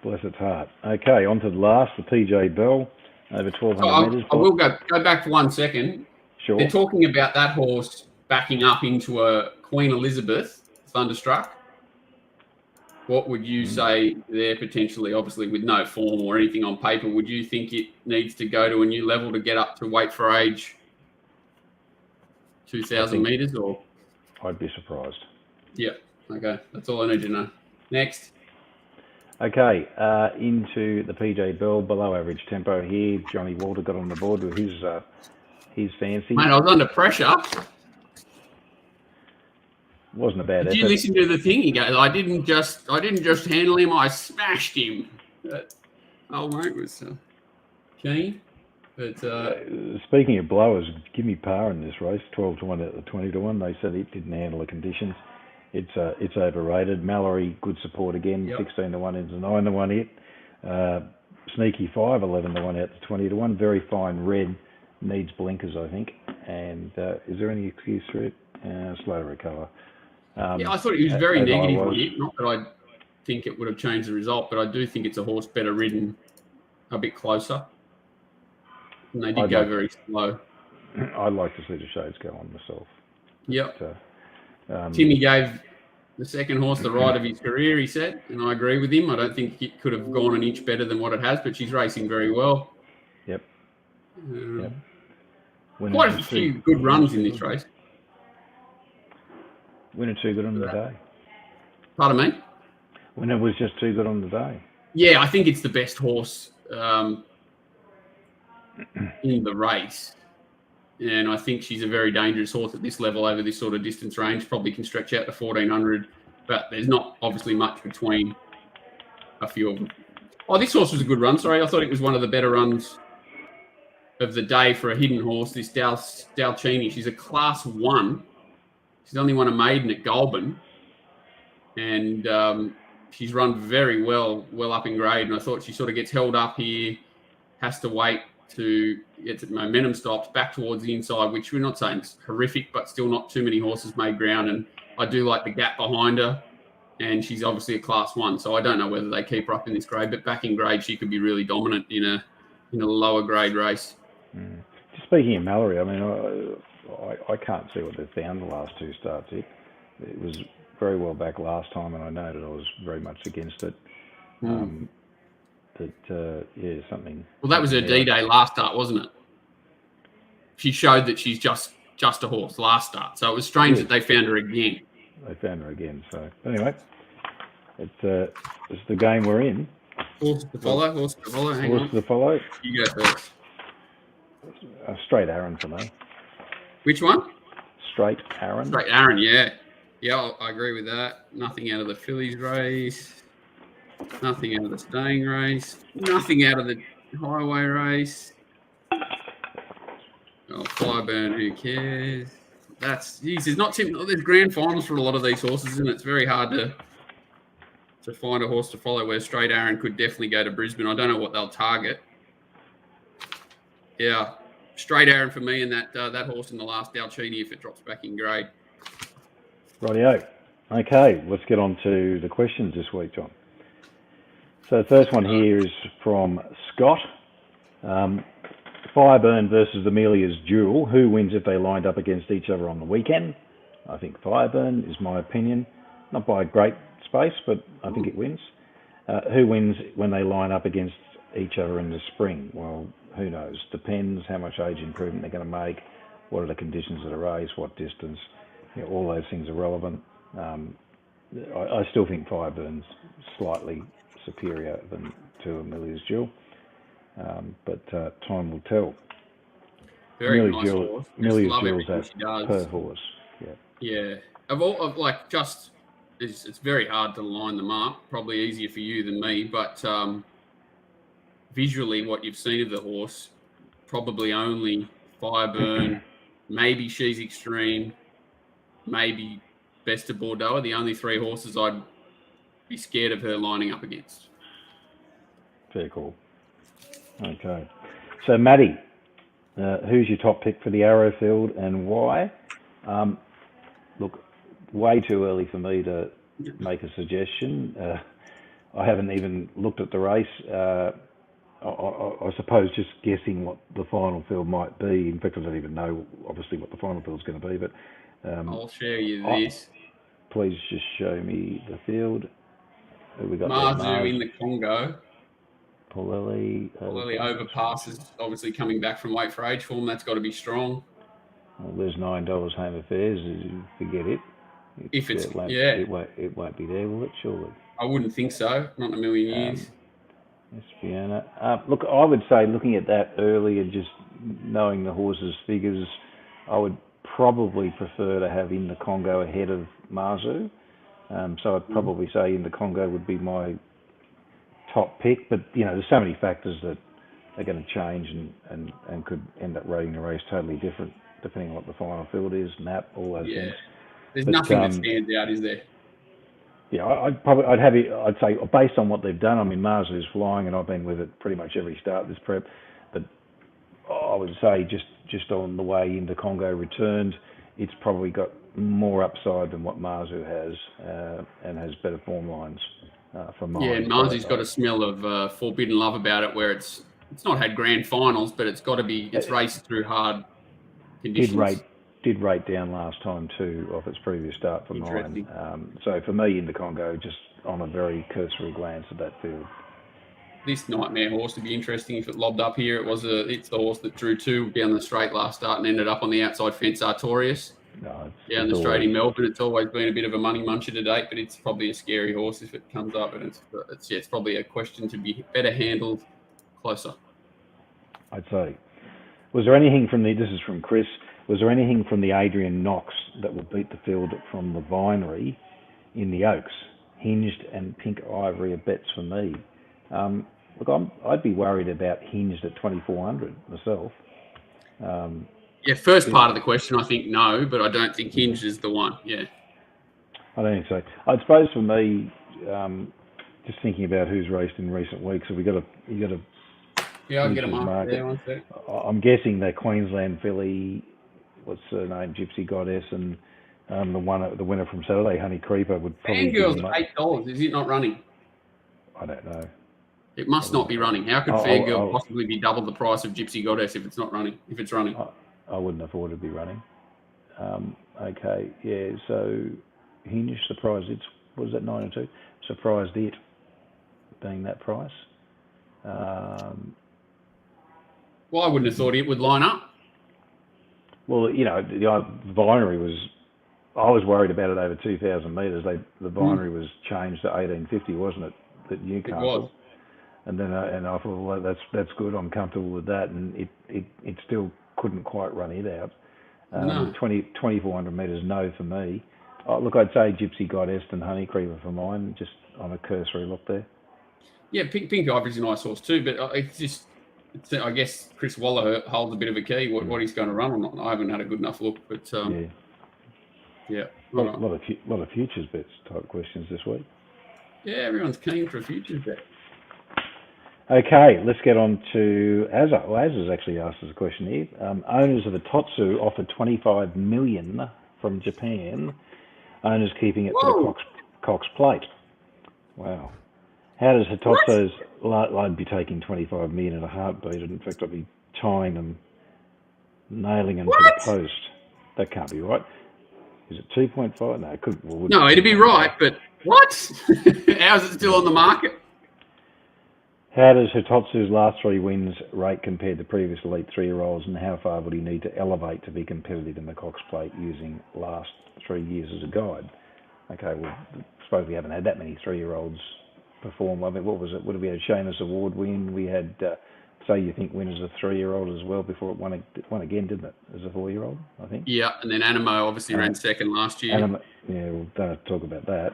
Bless its heart. Okay, on to the last, the PJ Bell, over 1,200 metres. I will go back for 1 second. Sure. They're talking about that horse backing up into a Queen Elizabeth Thunderstruck. What would you say there potentially, obviously with no form or anything on paper, would you think it needs to go to a new level to get up to weight for age 2,000 metres? Or I'd be surprised. Yeah, okay. That's all I need to know. Next. Okay, into the PJ Bell, below average tempo here. Johnny Walter got on the board with his fancy. Mate, I was under pressure. Wasn't a bad effort. Did you listen to the thing? He goes, I didn't just handle him, I smashed him. But old mate was keen. But speaking of blowers, give me par in this race. 12-1 out of 20-1. They said it didn't handle the conditions. It's overrated. Mallory, good support again. 16-1 into 9-1 hit. Sneaky 5, 11-1 out to 20-1. Very fine red. Needs blinkers, I think. And is there any excuse for it? Slow to recover. I thought he was very negative on it. Not that I think it would have changed the result, but I do think it's a horse better ridden a bit closer. And they did go very slow. I'd like to see the shades go on myself. Yep. But, Timmy gave the second horse the ride of his career, he said, and I agree with him. I don't think it could have gone an inch better than what it has, but she's racing very well. Yep. Quite a few good runs in this race. Winner too good on the day. Pardon me? Winner was just too good on the day. Yeah, I think it's the best horse in the race. And I think she's a very dangerous horse at this level over this sort of distance range. Probably can stretch out to 1,400, but there's not obviously much between a few of them. Oh, this horse was a good run. Sorry, I thought it was one of the better runs of the day for a hidden horse, this Dalcini. She's a Class 1. She's only won a maiden at Goulburn, and she's run very well up in grade. And I thought she sort of gets held up here, has to wait to get to momentum stops back towards the inside, which we're not saying it's horrific, but still not too many horses made ground. And I do like the gap behind her, and she's obviously a Class 1, so I don't know whether they keep her up in this grade, but back in grade she could be really dominant in a lower grade race. Just speaking of Mallory, I mean, I can't see what they've found the last two starts. It was very well back last time, and I know that I was very much against it. Something. Well, that was her D-Day last start, wasn't it? She showed that she's just a horse last start, so it was strange that they found her again. So anyway, it's the game we're in. Horse to follow. Horse to follow. You go first. A straight Aaron for me. Which one? Straight Aaron. Straight Aaron, yeah. Yeah, I agree with that. Nothing out of the fillies race. Nothing out of the staying race. Nothing out of the highway race. Oh, Fireburn, who cares? There's not there's grand finals for a lot of these horses, and it's very hard to find a horse to follow. Where Straight Aaron could definitely go to Brisbane. I don't know what they'll target. Yeah, Straight Aaron for me, and that horse in the last Dalcini if it drops back in grade. Rightio. Okay, let's get on to the questions this week, John. So the first one here is from Scott. Fireburn versus Amelia's Duel. Who wins if they lined up against each other on the weekend? I think Fireburn is my opinion. Not by a great space, but I think it wins. Who wins when they line up against each other in the spring? Well, who knows? Depends how much age improvement they're going to make. What are the conditions of the race? What distance? All those things are relevant. I still think Fireburn's slightly superior to Amelia's Duel. But time will tell. Very nice horse. Amelia's Jewel's that per horse. Yeah. It's very hard to line them up. Probably easier for you than me, but visually, what you've seen of the horse, probably only Fireburn, maybe She's Extreme, maybe Best of Bordeaux are the only three horses I'd be scared of her lining up against. Fair call. Okay. So, Maddie, who's your top pick for the Arrow field and why? Look, way too early for me to make a suggestion. I haven't even looked at the race. I suppose just guessing what the final field might be. In fact, I don't even know, obviously, what the final field's going to be. But I'll share you this. Please just show me the field. Who we got? Marzu in the Congo. Polelli overpasses, obviously coming back from weight for age form. That's got to be strong. Well, there's $9 Home Affairs. Forget it. It won't be there, will it? Surely. I wouldn't think so. Not in a million years. Espiona. Look, I would say looking at that early and just knowing the horse's figures, I would probably prefer to have In the Congo ahead of Marzu. So I'd probably say In the Congo would be my top pick, but there's so many factors that are going to change and could end up rating the race totally different depending on what the final field is, map, all those things. There's nothing that stands out, is there? Yeah, I'd say based on what they've done. I mean, Marzu's flying, and I've been with it pretty much every start this prep. But I would say just on the way into Congo returned, it's probably got more upside than what Marzu has, and has better form lines. From mine. Yeah, and Marzu's got a smell of forbidden love about it, where it's not had grand finals, but it's got to be. It's raced through hard conditions. Did rate down last time too off its previous start for mine. So for me, In the Congo, just on a very cursory glance at that field. This Nightmare horse would be interesting if it lobbed up here. It's the horse that drew two down the straight last start and ended up on the outside fence. Artorius. Down the straight in Melbourne. It's always been a bit of a money muncher to date, but it's probably a scary horse if it comes up, and it's probably a question to be better handled closer. I'd say. Was there anything this is from Chris, was there anything from the Adrian Knox that would beat the field from the Vinery in the Oaks? Hinged and Pink Ivory are bets for me. Look, I'd be worried about Hinged at 2,400 myself. First part of the question, I think no, but I don't think Hinged is the one. Yeah. I don't think so. I suppose for me, just thinking about who's raced in recent weeks, have you got a Yeah, I'll get them up there one sec. I'm guessing that Queensland filly, what's her name, Gypsy Goddess, and the winner from Saturday, Honey Creeper, would probably Fangirl's $8. Is it not running? I don't know. It must not be running. How could Fangirl possibly be double the price of Gypsy Goddess if it's not running? If it's running, I wouldn't afford to be running. Okay, yeah. So Hinge surprised it. What was that, 9-2? Surprised it being that price. Well, I wouldn't have thought it would line up. Well, the Vinery was. I was worried about it over 2,000 metres. The Vinery was changed to 1,850, wasn't it? At Newcastle. It was. And then and I thought, well, that's good. I'm comfortable with that. And it still couldn't quite run it out. No. 2,400 metres, no for me. Look, I'd say Gypsy Goddess and Honey Creeper for mine, just on a cursory look there. Yeah, Pink Ivory's a nice horse too, but it's just I guess Chris Waller holds a bit of a key what he's going to run or not. I haven't had a good enough look, but yeah. A lot of futures bets type questions this week. Yeah, everyone's keen for a futures bet. Okay, let's get on to Azza. Well, Azza's actually asked us a question here. Owners of the Totsu offered $25 million from Japan. Owners keeping it for the Cox plate. Wow. How does Hitotsu's... I'd be taking $25 million in a heartbeat. In fact, I'd be tying them, nailing them to the post. That can't be right. Is it 2.5? No, it could. Well, no, it'd be right, but what? How's it still on the market? How does Hitotsu's last 3 wins rate compared to previous elite 3-year-olds, and how far would he need to elevate to be competitive in the Cox plate using last 3 years as a guide? Okay, well, I suppose we haven't had that many 3-year-olds perform. I mean, what was it? Would we had Seamus Award win? We had, Say You Think win as a 3-year-old as well before it won again, didn't it? As a 4-year-old, I think. Yeah, and then Animo obviously ran second last year. We'll don't talk about that.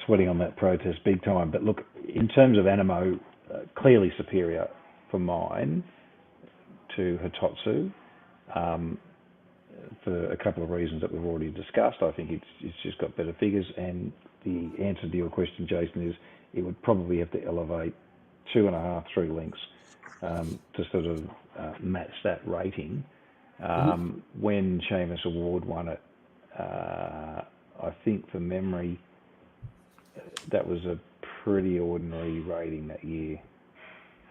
Sweating on that protest big time. But look, in terms of Animo, clearly superior for mine to Hitotsu. For a couple of reasons that we've already discussed. I think it's just got better figures, and the answer to your question, Jason, is it would probably have to elevate 2.5, 3 lengths to sort of match that rating. When Seamus Award won it, I think from memory, that was a pretty ordinary rating that year.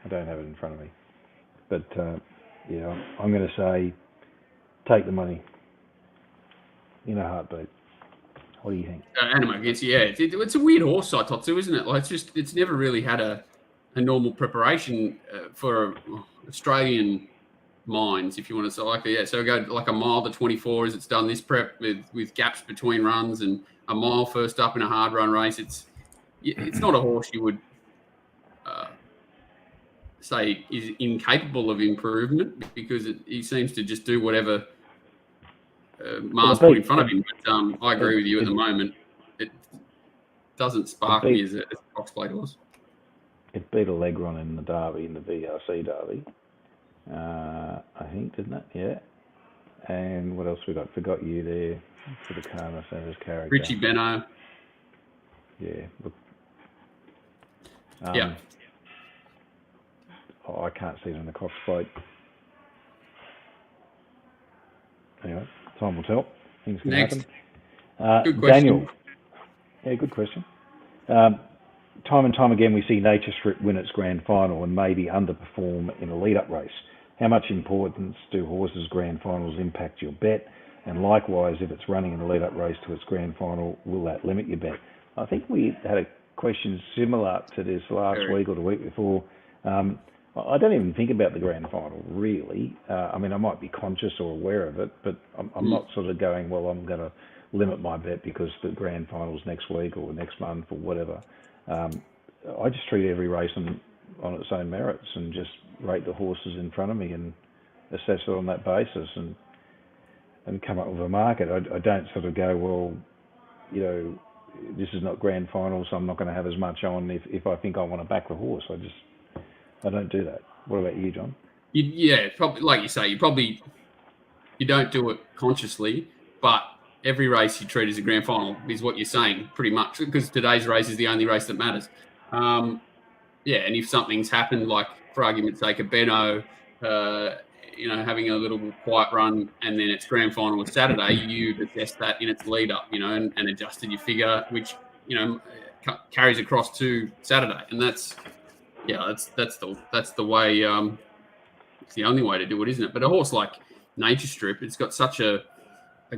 I don't have it in front of me. But, I'm going to say take the money in a heartbeat. What do you think? Animo against, it's a weird horse, Saitotsu, isn't it? Like it's never really had a normal preparation for Australian minds, if you want to say So go like a mile to 24 as it's done this prep with gaps between runs, and a mile first up in a hard run race. It's not a horse you would say is incapable of improvement, because he seems to just do whatever Mars put in front of him. But I agree with you at the moment. It doesn't spark me as a Cox plate horse. It beat Allegron in the Derby, in the VRC Derby, I think, didn't it? Yeah. And what else we got? Forgot you there for the Karma Centre's character. Richie Benno. Yeah. Look, yeah. I can't see it in the Cox plate. Anyway, time will tell. Things can happen. Good question. Daniel. Yeah, good question. Time and time again, we see Nature Strip win its grand final and maybe underperform in a lead-up race. How much importance do horses' grand finals impact your bet? And likewise, if it's running in a lead-up race to its grand final, will that limit your bet? I think we had a question similar to this last week or the week before. I don't even think about the grand final, really. I mean, I might be conscious or aware of it, but I'm not sort of going, well, I'm going to limit my bet because the grand final's next week or next month or whatever. I just treat every race on its own merits and just rate the horses in front of me and assess it on that basis and come up with a market. I don't sort of go, well, this is not grand final, so I'm not going to have as much on if I think I want to back the horse. I don't do that. What about you, John? Probably, like you say, you don't do it consciously, but every race you treat as a grand final is what you're saying, pretty much, because today's race is the only race that matters. And if something's happened, like for argument's sake, a Benno, having a little quiet run, and then its grand final was Saturday, you'd assess that in its lead up, and adjusted your figure, which carries across to Saturday, and that's the way. It's the only way to do it, isn't it? But a horse like Nature Strip, it's got such a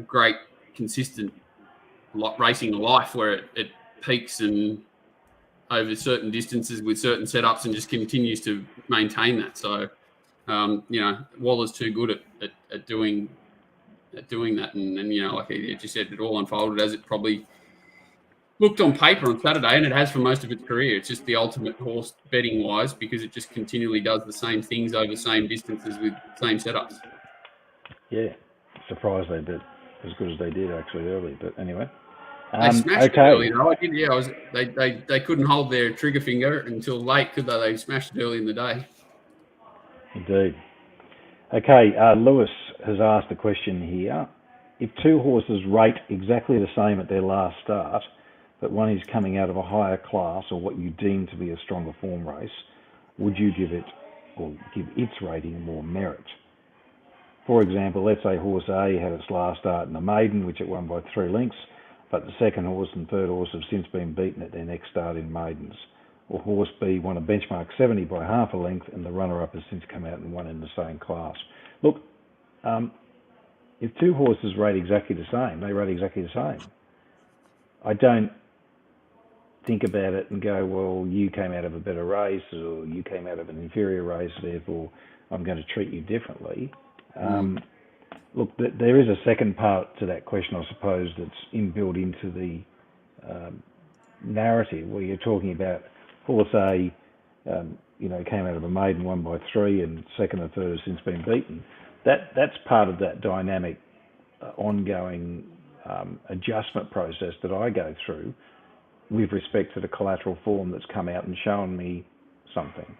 great consistent racing life where it peaks and over certain distances with certain setups and just continues to maintain that. So, Waller's too good at doing that, and like you just said, it all unfolded as it probably looked on paper on Saturday, and it has for most of its career. It's just the ultimate horse betting wise, because it just continually does the same things over same distances with same setups. Yeah, surprised they did as good as they did actually early. But anyway, They smashed Okay. it early though. I did. Yeah, They couldn't hold their trigger finger until late, could they? They smashed it early in the day. Indeed. Okay, Lewis has asked a question here. If two horses rate exactly the same at their last start, but one is coming out of a higher class or what you deem to be a stronger form race, would you give it or give its rating more merit? For example, let's say horse A had its last start in the maiden, which it won by 3 lengths, but the second horse and third horse have since been beaten at their next start in maidens. Or horse B won a benchmark 70 by half a length, and the runner-up has since come out and won in the same class. Look, if two horses rate exactly the same, they rate exactly the same. I don't think about it and go, well, you came out of a better race or you came out of an inferior race, therefore I'm going to treat you differently. Look, there is a second part to that question, I suppose, that's inbuilt into the narrative where you're talking about horse A, came out of a maiden, won by 3, and second and third have since been beaten. That's part of that dynamic, ongoing adjustment process that I go through with respect to the collateral form that's come out and shown me something.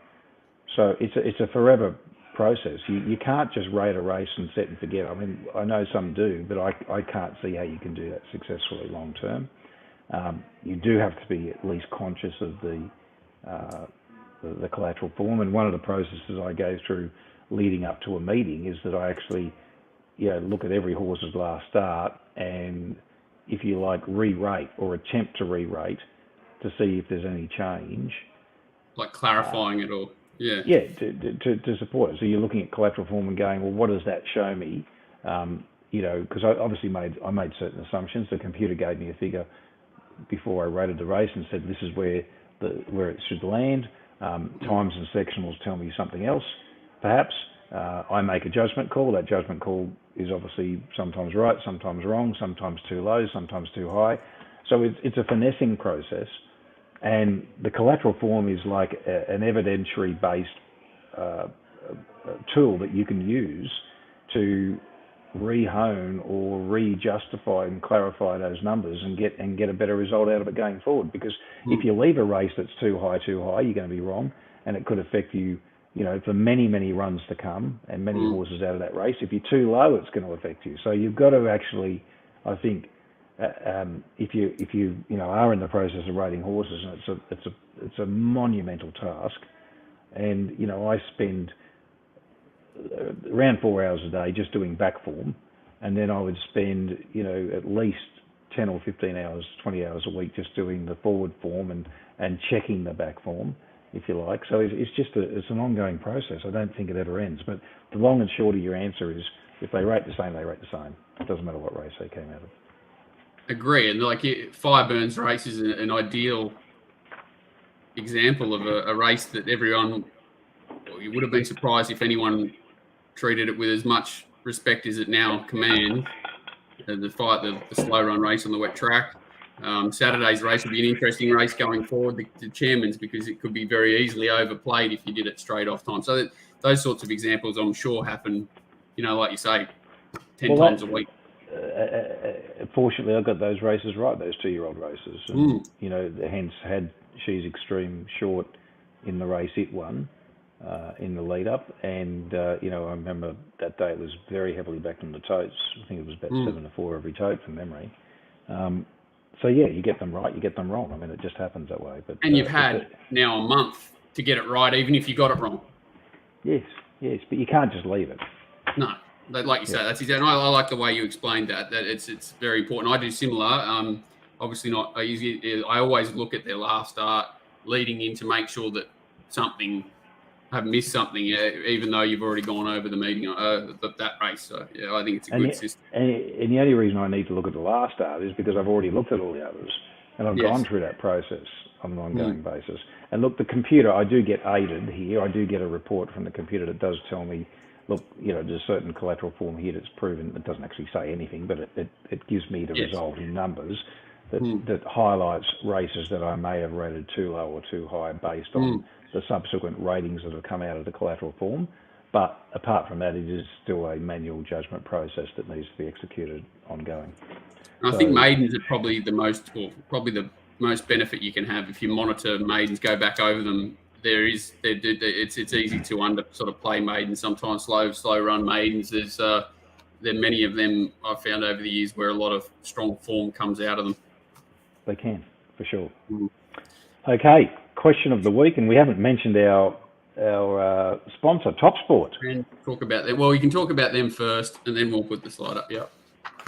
So it's a forever process. You can't just rate a race and set and forget. I mean, I know some do, but I can't see how you can do that successfully long term. You do have to be at least conscious of the collateral form, and one of the processes I go through leading up to a meeting is that I actually look at every horse's last start and, if you like, re-rate or attempt to re-rate to see if there's any change. Like clarifying it all. Yeah. Yeah, to support it. So you're looking at collateral form and going, well, what does that show me? Because I obviously made certain assumptions. The computer gave me a figure before I rated the race and said this is where it should land. Times and sectionals tell me something else, perhaps. I make a judgment call. That judgment call is obviously sometimes right, sometimes wrong, sometimes too low, sometimes too high. So it's a finessing process. And the collateral form is like an evidentiary-based tool that you can use to re-hone or re-justify and clarify those numbers and get a better result out of it going forward. Because if you leave a race that's too high, you're going to be wrong, and it could affect you, for many, many runs to come and many horses out of that race. If you're too low, it's going to affect you. So you've got to actually, I think, if you are in the process of rating horses, and it's a monumental task, and I spend around 4 hours a day just doing back form, and then I would spend at least 10 or 15 hours, 20 hours a week just doing the forward form and checking the back form, if you like. So it's an ongoing process. I don't think it ever ends. But the long and short of your answer is, if they rate the same, they rate the same. It doesn't matter what race they came out of. Agree. And Fireburns race is an ideal example of a race that everyone, you would have been surprised if anyone treated it with as much respect as it now commands. The slow run race on the wet track. Saturday's race will be an interesting race going forward, the chairman's, because it could be very easily overplayed if you did it straight off time. So those sorts of examples, I'm sure, happen, like you say, 10 times a week. Fortunately, I got those races right, those 2-year-old races. And, hence had She's Extreme short in the race it won in the lead up. And, I remember that day it was very heavily backed on the totes. I think it was about 7-4 every tote from memory. So, yeah, you get them right, you get them wrong. I mean, it just happens that way. But and you've had now a month to get it right, even if you got it wrong. Yes, but you can't just leave it. No. Like you say, that's exactly. I like the way you explained that. That it's very important. I do similar. Obviously not. I always look at their last start leading in to make sure that I've missed something. Even though you've already gone over the meeting that race. So yeah, I think it's a good system. And the only reason I need to look at the last start is because I've already looked at all the others, and I've gone through that process on an ongoing basis. And look, the computer, I do get aided here. I do get a report from the computer that does tell me, look, there's certain collateral form here that's proven. It doesn't actually say anything, but it gives me the result in numbers that highlights races that I may have rated too low or too high based on the subsequent ratings that have come out of the collateral form. But apart from that, it is still a manual judgment process that needs to be executed ongoing. And I think maidens are probably the most benefit you can have if you monitor maidens, go back over them. It's easy to sort of play maidens sometimes, slow run maidens. There are many of them I've found over the years where a lot of strong form comes out of them. They can, for sure. Okay, question of the week, and we haven't mentioned our sponsor, Top Sport. And talk about that. Well, you can talk about them first, and then we'll put the slide up. Yeah.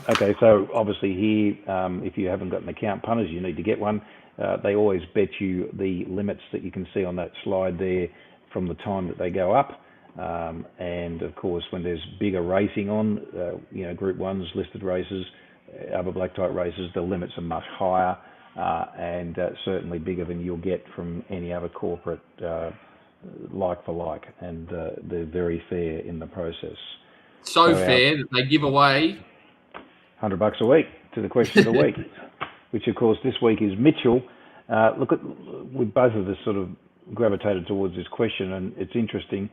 Okay, so obviously here, if you haven't got an account, Punters, you need to get one. They always bet you the limits that you can see on that slide there from the time that they go up. And of course, when there's bigger racing on, Group 1s, listed races, other black type races, the limits are much higher and certainly bigger than you'll get from any other corporate like for like. And they're very fair in the process. So fair that they give away $100 a week to the question of the week, which of course this week is Mitchell. We both of us sort of gravitated towards this question, and it's interesting.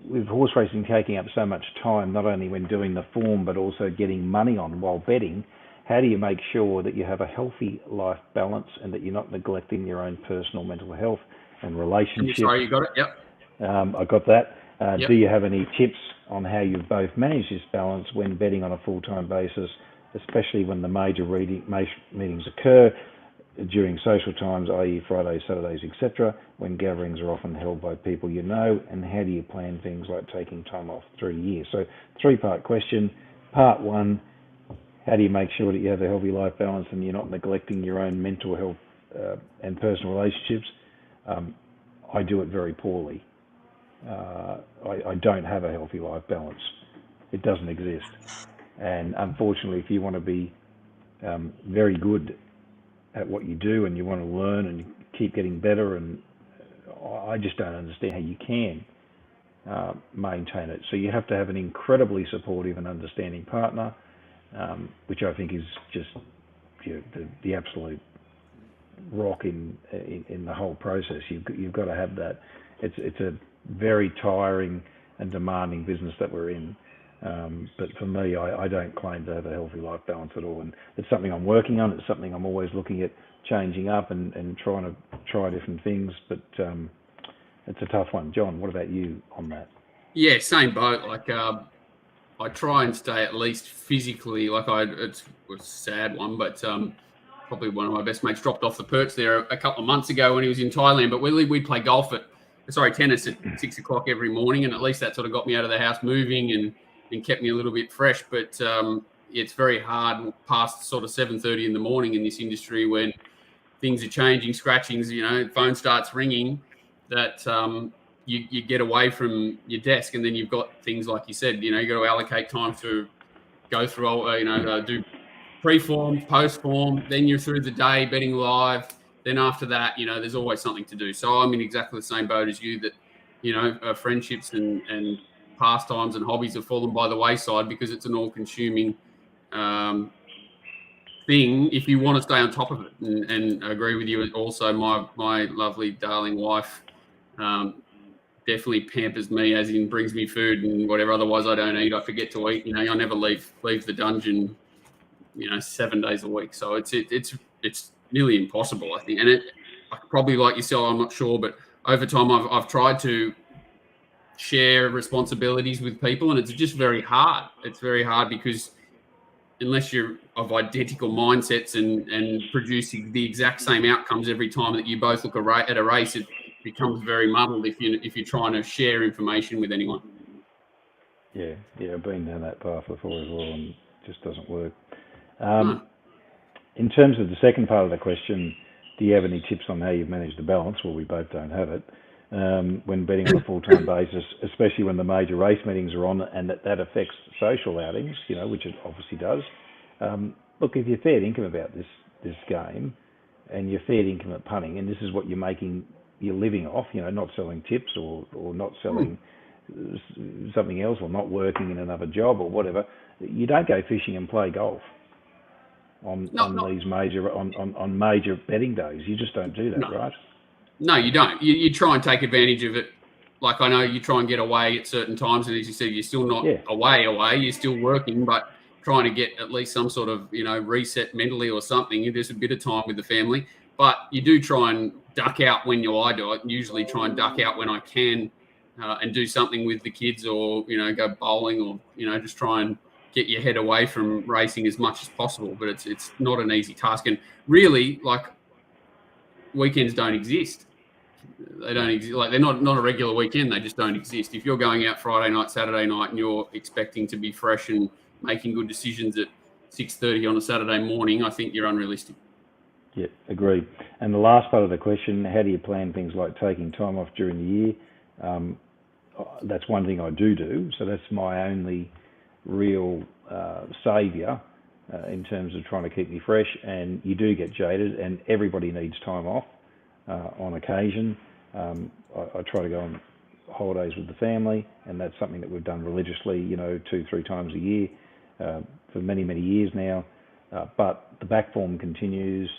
With horse racing taking up so much time, not only when doing the form, but also getting money on while betting, how do you make sure that you have a healthy life balance and that you're not neglecting your own personal mental health and relationships? Sorry, you got it? Yep. I got that. Yep. Do you have any tips on how you've both managed this balance when betting on a full-time basis, especially when the major meetings occur during social times, i.e. Fridays, Saturdays, etc., when gatherings are often held by people you know, and how do you plan things like taking time off through the year? So, three-part question. Part one, how do you make sure that you have a healthy life balance and you're not neglecting your own mental health and personal relationships? I do it very poorly. I don't have a healthy life balance. It doesn't exist. And unfortunately, if you want to be very good at what you do and you want to learn and you keep getting better, and I just don't understand how you can maintain it. So you have to have an incredibly supportive and understanding partner, which I think is just the absolute rock in the whole process. You've got to have that. It's a very tiring and demanding business that we're in. But for me, I don't claim to have a healthy life balance at all. And it's something I'm working on. It's something I'm always looking at changing up and trying to try different things. But it's a tough one. John, what about you on that? Yeah, same boat. Like I try and stay at least physically. It's a sad one, but probably one of my best mates dropped off the perch there a couple of months ago when he was in Thailand. But we'd play tennis at 6 o'clock every morning, and at least that sort of got me out of the house moving and kept me a little bit fresh. But it's very hard past sort of 7:30 in the morning in this industry when things are changing, scratchings, phone starts ringing, that you get away from your desk, and then you've got things like you said, you got to allocate time to go through, do pre-form, post-form, then you're through the day betting live. Then after that, there's always something to do. So I'm in exactly the same boat as you, that, friendships and pastimes and hobbies have fallen by the wayside because it's an all-consuming thing if you want to stay on top of it. And I agree with you. Also, my lovely, darling wife definitely pampers me, as in brings me food and whatever. Otherwise, I don't eat. I forget to eat. I never leave the dungeon, 7 days a week. So it's nearly impossible, I think. And probably like yourself, I'm not sure, but over time I've tried to share responsibilities with people, and it's just very hard. It's very hard because unless you're of identical mindsets and producing the exact same outcomes every time that you both look at a race, it becomes very muddled if you're trying to share information with anyone. Yeah, I've been down that path before as well, and it just doesn't work. In terms of the second part of the question, do you have any tips on how you've managed the balance? Well, we both don't have it. When betting on a full-time basis, especially when the major race meetings are on, and that affects social outings, which it obviously does. Look, if you're fair income about this game, and you're fair income at punting, and this is what you're making your living off, not selling tips or not selling something else, or not working in another job or whatever, you don't go fishing and play golf on these major betting days. You just don't do that, right? No, you don't. You try and take advantage of it. Like, I know you try and get away at certain times, and as you said, you're still not away. You're still working, but trying to get at least some sort of, reset mentally or something. There's a bit of time with the family, but you do try and duck out when I do it. Usually try and duck out when I can and do something with the kids, or, go bowling, or, just try and get your head away from racing as much as possible. But it's not an easy task. And really, like, weekends don't exist. They don't exist. Like, they're not a regular weekend. They just don't exist. If you're going out Friday night, Saturday night, and you're expecting to be fresh and making good decisions at 6:30 on a Saturday morning, I think you're unrealistic. Yeah, agreed. And the last part of the question, how do you plan things like taking time off during the year? That's one thing I do. So that's my only real saviour in terms of trying to keep me fresh. And you do get jaded, and everybody needs time off on occasion. I try to go on holidays with the family, and that's something that we've done religiously, 2-3 times a year for many, many years now. But the back form continues,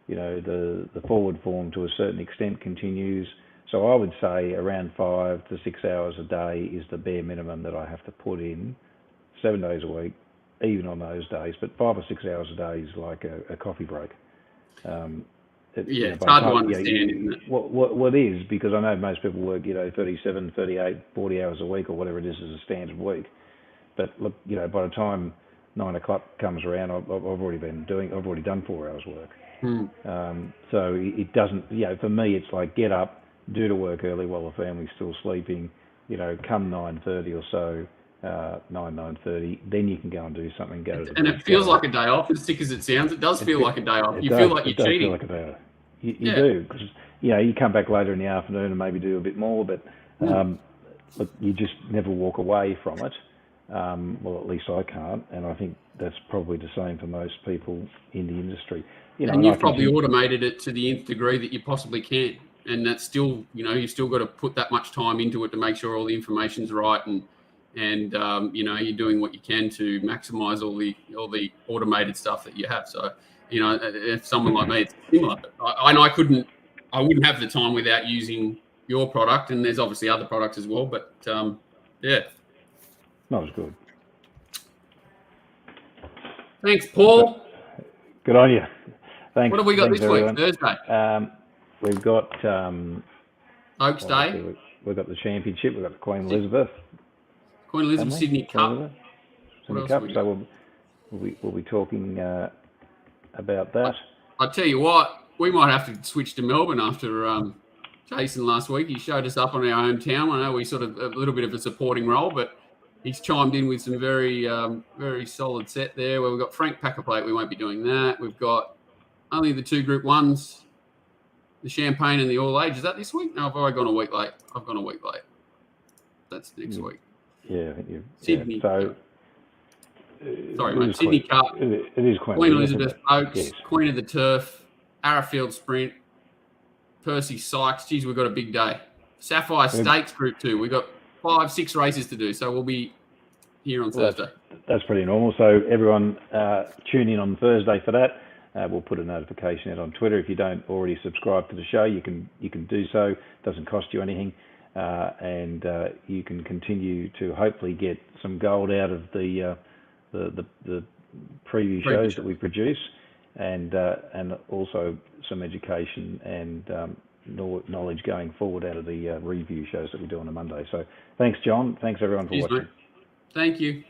the forward form to a certain extent continues. So I would say around 5 to 6 hours a day is the bare minimum that I have to put in, 7 days a week, even on those days. But 5 or 6 hours a day is like a coffee break. It's hard to understand, isn't it? What is, because I know most people work, 37, 38, 40 hours a week, or whatever it is as a standard week. But look, by the time 9 o'clock comes around, I've already done 4 hours work. So it doesn't, for me, it's like get up, do the work early while the family's still sleeping, come 9:30 or so, 9:30, then you can go and do something, go to the and it feels like a day off, as sick as it sounds. It does feel like a day off. You feel like you're cheating. Feel like a day off. You do, because you come back later in the afternoon and maybe do a bit more, but look, you just never walk away from it. Well, at least I can't, and I think that's probably the same for most people in the industry. And you've probably automated it to the nth degree that you possibly can, and that's still, you've still got to put that much time into it to make sure all the information's right, and you're doing what you can to maximise all the automated stuff that you have. So, if someone like me, it's similar. I wouldn't have the time without using your product, and there's obviously other products as well. But yeah, that was good. Thanks, Paul. Good on you. Thanks. What have we got this everyone. week? Thursday. We've got Oaks Day. We've got the championship. We've got the Queen Elizabeth. Sydney Cup. Sydney Cup. So we'll be talking about that. I tell you what, we might have to switch to Melbourne after Jason last week. He showed us up on our hometown. I know we sort of a little bit of a supporting role, but he's chimed in with some very, very solid set there. Where we've got Frank Packerplate. We won't be doing that. We've got only the 2 Group 1s, the Champagne and the All Age. Is that this week? No, I've already gone a week late. That's next week. Yeah, I think you've... Sydney. Yeah, so... Sorry, mate. Sydney Cup. It is Queen Elizabeth, Oaks, yes. Queen of the Turf, Arrowfield Sprint, Percy Sykes. Geez, we've got a big day. Sapphire Stakes Group 2. We've got 5-6 races to do, so we'll be here on Thursday. That's pretty normal. So everyone tune in on Thursday for that. We'll put a notification out on Twitter. If you don't already subscribe to the show, you can do so. It doesn't cost you anything. And you can continue to hopefully get some gold out of the preview shows that we produce, and also some education and knowledge going forward out of the review shows that we do on a Monday. So thanks, John. Thanks everyone for watching. Mate. Thank you.